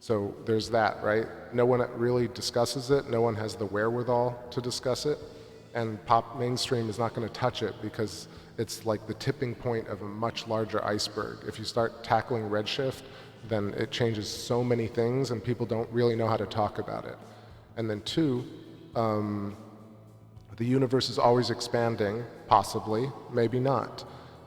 So there's that, right? No one really discusses it. No one has the wherewithal to discuss it. And pop mainstream is not going to touch it because it's like the tipping point of a much larger iceberg. If you start tackling redshift, then it changes so many things and people don't really know how to talk about it. And then 2, the universe is always expanding, possibly, maybe not.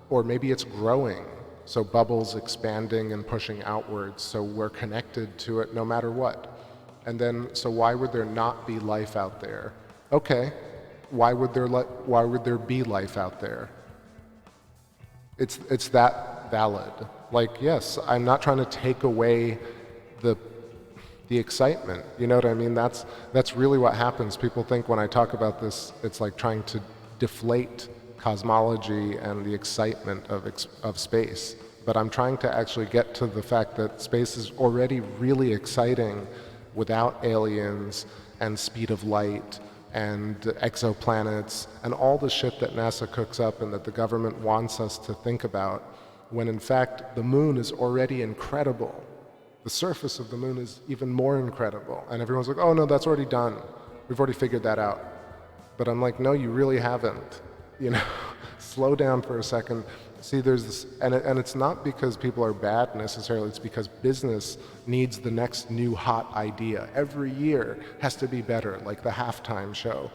Or maybe it's growing. So bubbles expanding and pushing outwards, so we're connected to it no matter what. And then, so why would there not be life out there? Okay, why would there be life out there? It's that valid. Like, yes, I'm not trying to take away the excitement. You know what I mean? That's really what happens. People think when I talk about this, it's like trying to deflate cosmology and the excitement of space. But I'm trying to actually get to the fact that space is already really exciting without aliens and speed of light and exoplanets and all the shit that NASA cooks up and that the government wants us to think about, when in fact the moon is already incredible. The surface of the moon is even more incredible. And everyone's like, oh no, that's already done. We've already figured that out. But I'm like, no, you really haven't. You know, slow down for a second. See, there's this, and it's not because people are bad necessarily, it's because business needs the next new hot idea. Every year has to be better, like the halftime show,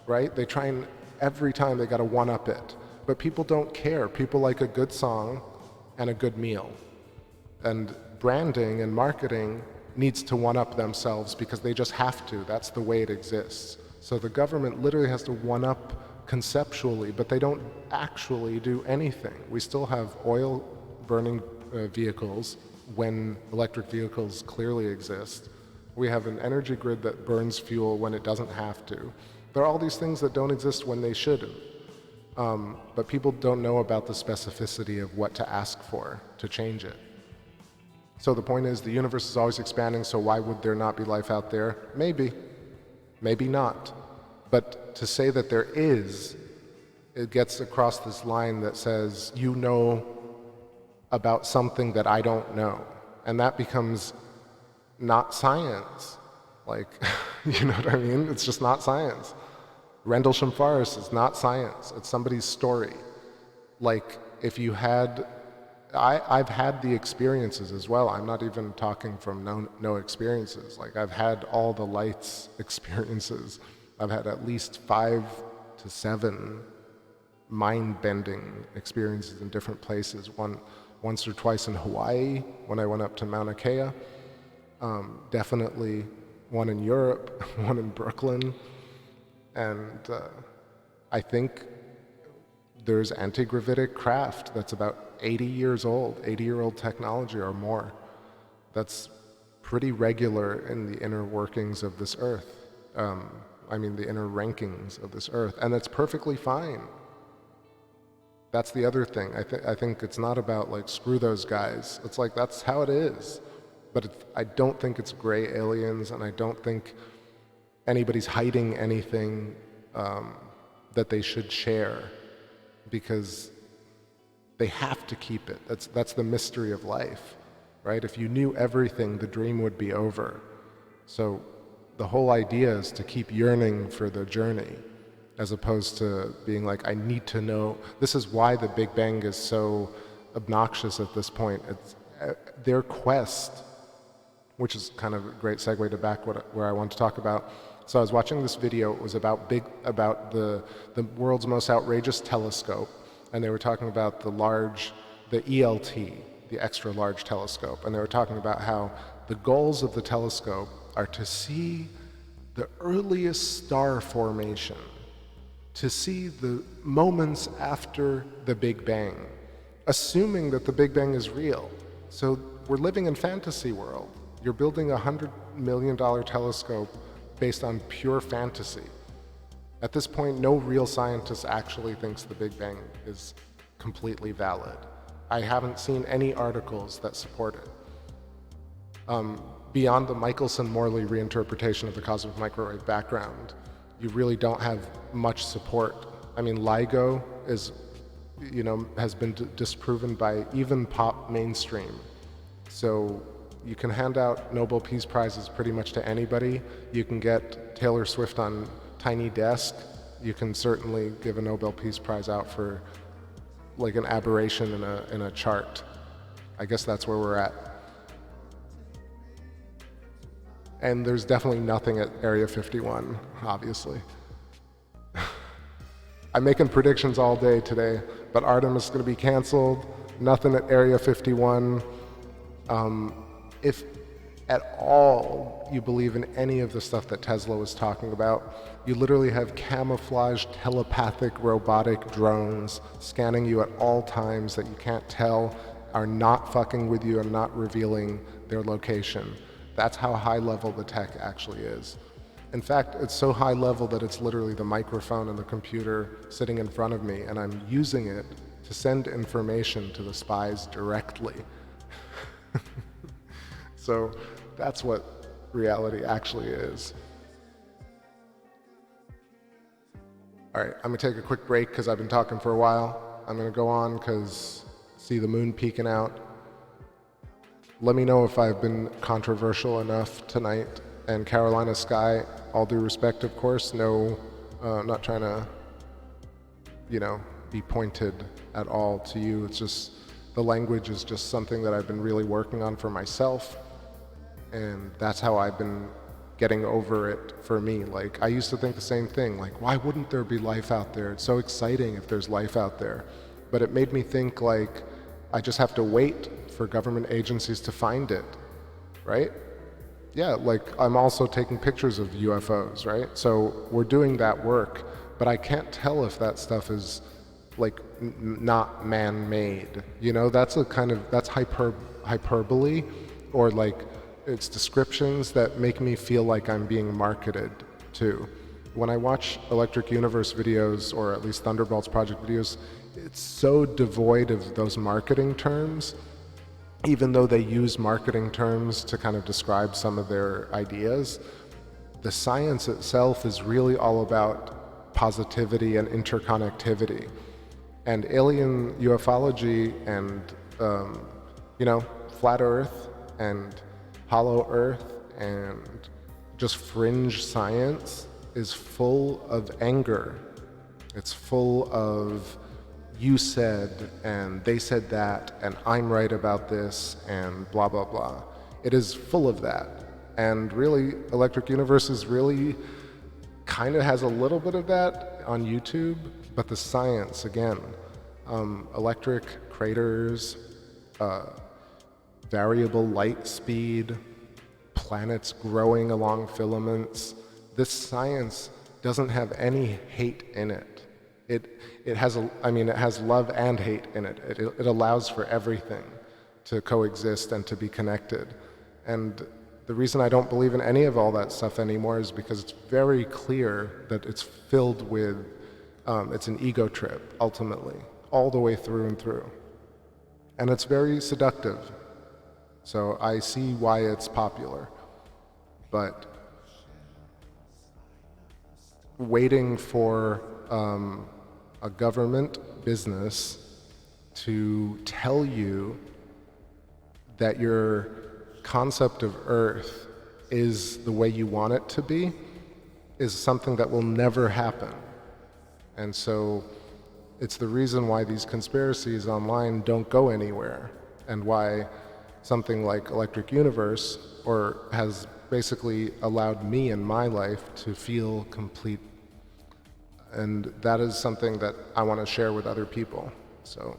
right? They try and every time they gotta one-up it. But people don't care. People like a good song and a good meal. And branding and marketing needs to one-up themselves because they just have to. That's the way it exists. So the government literally has to one-up conceptually, but they don't actually do anything. We still have oil-burning vehicles when electric vehicles clearly exist. We have an energy grid that burns fuel when it doesn't have to. There are all these things that don't exist when they shouldn't. But people don't know about the specificity of what to ask for to change it. So the point is, the universe is always expanding, so why would there not be life out there? Maybe. Maybe not. But to say that there is, it gets across this line that says, you know about something that I don't know. And that becomes not science. Like, you know what I mean? It's just not science. Rendlesham Forest is not science. It's somebody's story. Like, if you had, I've had the experiences as well. I'm not even talking from no experiences. Like, I've had all the lights experiences. I've had at least 5 to 7 mind-bending experiences in different places. Once or twice in Hawaii when I went up to Mauna Kea. Definitely one in Europe, one in Brooklyn. And I think there's anti-gravitic craft that's about 80 years old, 80-year-old technology or more. That's pretty regular in the inner workings of this Earth. I mean, the inner rankings of this Earth, and it's perfectly fine. That's the other thing. I think it's not about, like, screw those guys. It's like, that's how it is. But I don't think it's gray aliens, and I don't think anybody's hiding anything that they should share, because they have to keep it. That's the mystery of life, right? If you knew everything, the dream would be over. So the whole idea is to keep yearning for the journey, as opposed to being like, I need to know. This is why the Big Bang is so obnoxious at this point. It's their quest, which is kind of a great segue to back where I want to talk about. So I was watching this video. It was about the world's most outrageous telescope, and they were talking about the ELT, the extra large telescope, and they were talking about how the goals of the telescope are to see the earliest star formation, to see the moments after the Big Bang, assuming that the Big Bang is real. So we're living in fantasy world. You're building a $100 million telescope based on pure fantasy. At this point, no real scientist actually thinks the Big Bang is completely valid. I haven't seen any articles that support it. Beyond the Michelson-Morley reinterpretation of the cosmic microwave background, you really don't have much support. I mean, LIGO is, has been disproven by even pop mainstream. So you can hand out Nobel Peace Prizes pretty much to anybody. You can get Taylor Swift on Tiny Desk. You can certainly give a Nobel Peace Prize out for like an aberration in a chart. I guess that's where we're at. And there's definitely nothing at Area 51, obviously. I'm making predictions all day today, but Artemis is going to be canceled. nothing at Area 51. If at all you believe in any of the stuff that Tesla was talking about, you literally have camouflaged telepathic robotic drones scanning you at all times that you can't tell, are not fucking with you and not revealing their location. That's how high level the tech actually is. In fact, it's so high level that it's literally the microphone and the computer sitting in front of me, and I'm using it to send information to the spies directly. So that's what reality actually is. All right, I'm gonna take a quick break because I've been talking for a while. I'm gonna go on because see the moon peeking out. Let me know if I've been controversial enough tonight. And Carolina Sky, all due respect, of course, no, not trying to, be pointed at all to you. It's just, the language is just something that I've been really working on for myself. And that's how I've been getting over it for me. Like, I used to think the same thing, like, why wouldn't there be life out there? It's so exciting if there's life out there. But it made me think, like, I just have to wait for government agencies to find it, right? Yeah, like, I'm also taking pictures of UFOs, right? So we're doing that work, but I can't tell if that stuff is, like, not man-made. That's that's hyperbole, or like, it's descriptions that make me feel like I'm being marketed to. When I watch Electric Universe videos, or at least Thunderbolts Project videos, it's so devoid of those marketing terms, even though they use marketing terms to kind of describe some of their ideas. The science itself is really all about positivity and interconnectivity. And alien ufology and, flat Earth and hollow Earth and just fringe science is full of anger. It's full of, you said, and they said that, and I'm right about this, and blah, blah, blah. It is full of that. And really, Electric Universe really kind of has a little bit of that on YouTube, but the science, again, electric craters, variable light speed, planets growing along filaments. This science doesn't have any hate in it. It has love and hate in it. It allows for everything to coexist and to be connected. And the reason I don't believe in any of all that stuff anymore is because it's very clear that it's filled with, it's an ego trip, ultimately, all the way through and through. And it's very seductive. So I see why it's popular. But waiting for a government business to tell you that your concept of Earth is the way you want it to be is something that will never happen. And so it's the reason why these conspiracies online don't go anywhere, and why something like Electric Universe has basically allowed me in my life to feel complete. And that is something that I want to share with other people. So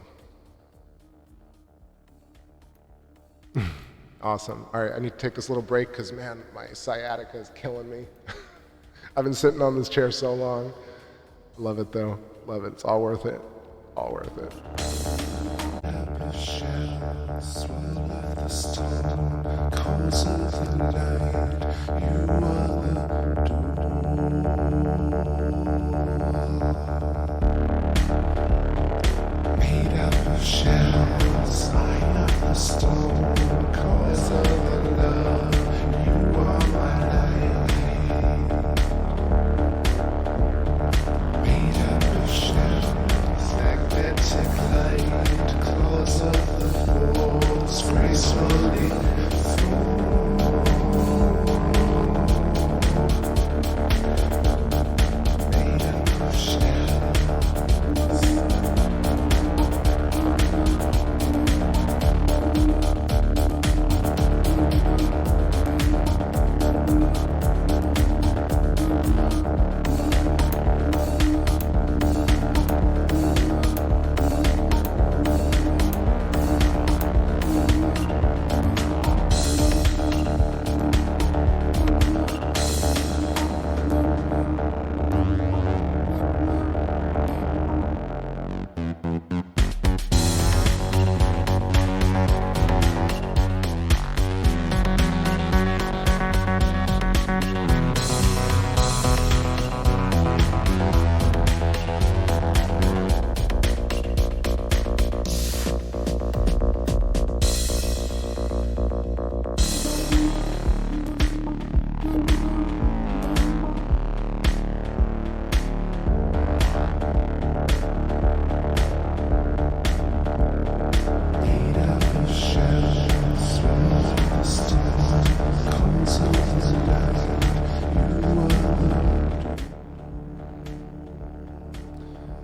awesome. All right, I need to take this little break because, man, my sciatica is killing me. I've been sitting on this chair so long. Love it, though. Love it. It's all worth it. All worth it. Happy shadows swirl of the storm, cause of the light, you are the made up of shadows, sign of the storm, cause of the love, you are my light. Made up of shadows, magnetic light, claws of the force, gracefully through.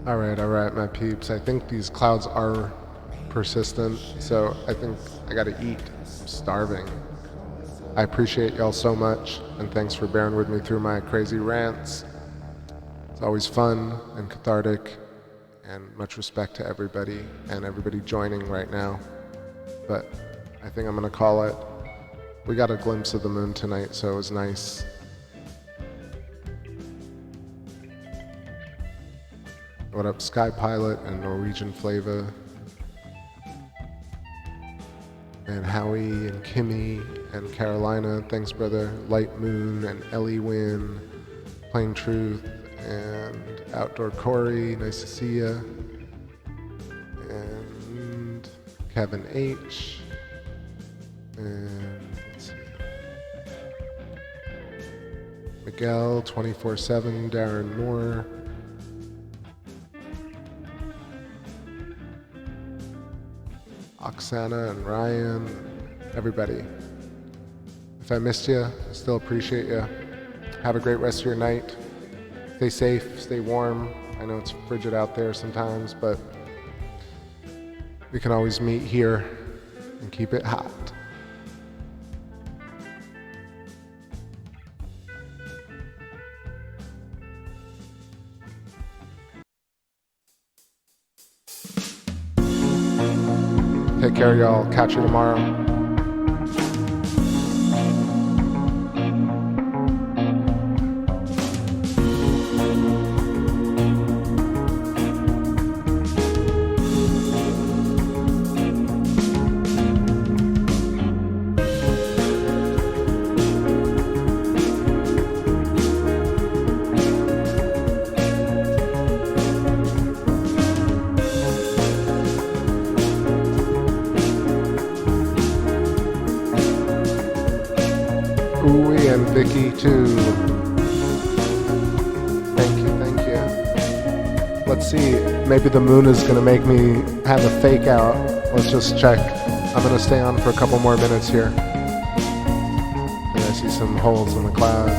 All right, my peeps. I think these clouds are persistent, so I think I gotta eat. I'm starving. I appreciate y'all so much, and thanks for bearing with me through my crazy rants. It's always fun and cathartic, and much respect to everybody and everybody joining right now. But I think I'm gonna call it. We got a glimpse of the moon tonight, so it was nice. What up, Sky Pilot and Norwegian Flava, and Howie and Kimmy and Carolina, thanks brother, Light Moon and Ellie Wynn, Plain Truth and Outdoor Corey, nice to see ya, and Kevin H, and let's see, Miguel 24/7, Darren Moore, Oksana and Ryan, everybody. If I missed you, I still appreciate you. Have a great rest of your night. Stay safe, stay warm. I know it's frigid out there sometimes, but we can always meet here and keep it hot. Take care, y'all. Catch you tomorrow. And Vicky too. Thank you. Let's see, maybe the moon is gonna make me have a fake out. Let's just check. I'm gonna stay on for a couple more minutes here. And I see some holes in the clouds.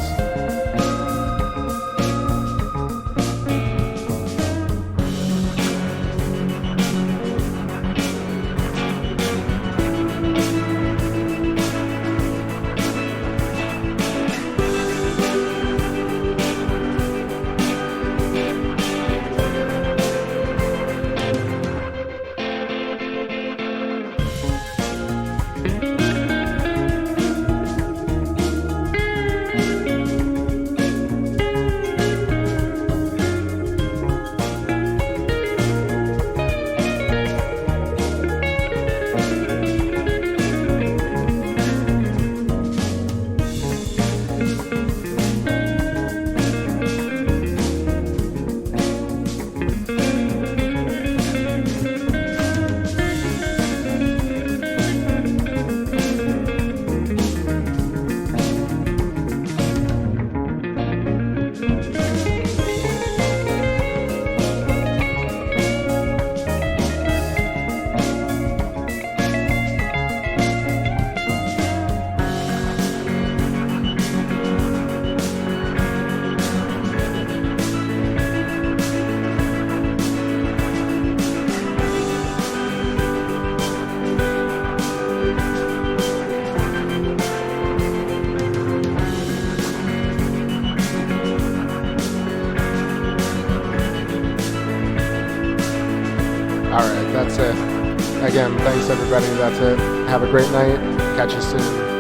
That's it. Again, thanks everybody. That's it. Have a great night. Catch you soon.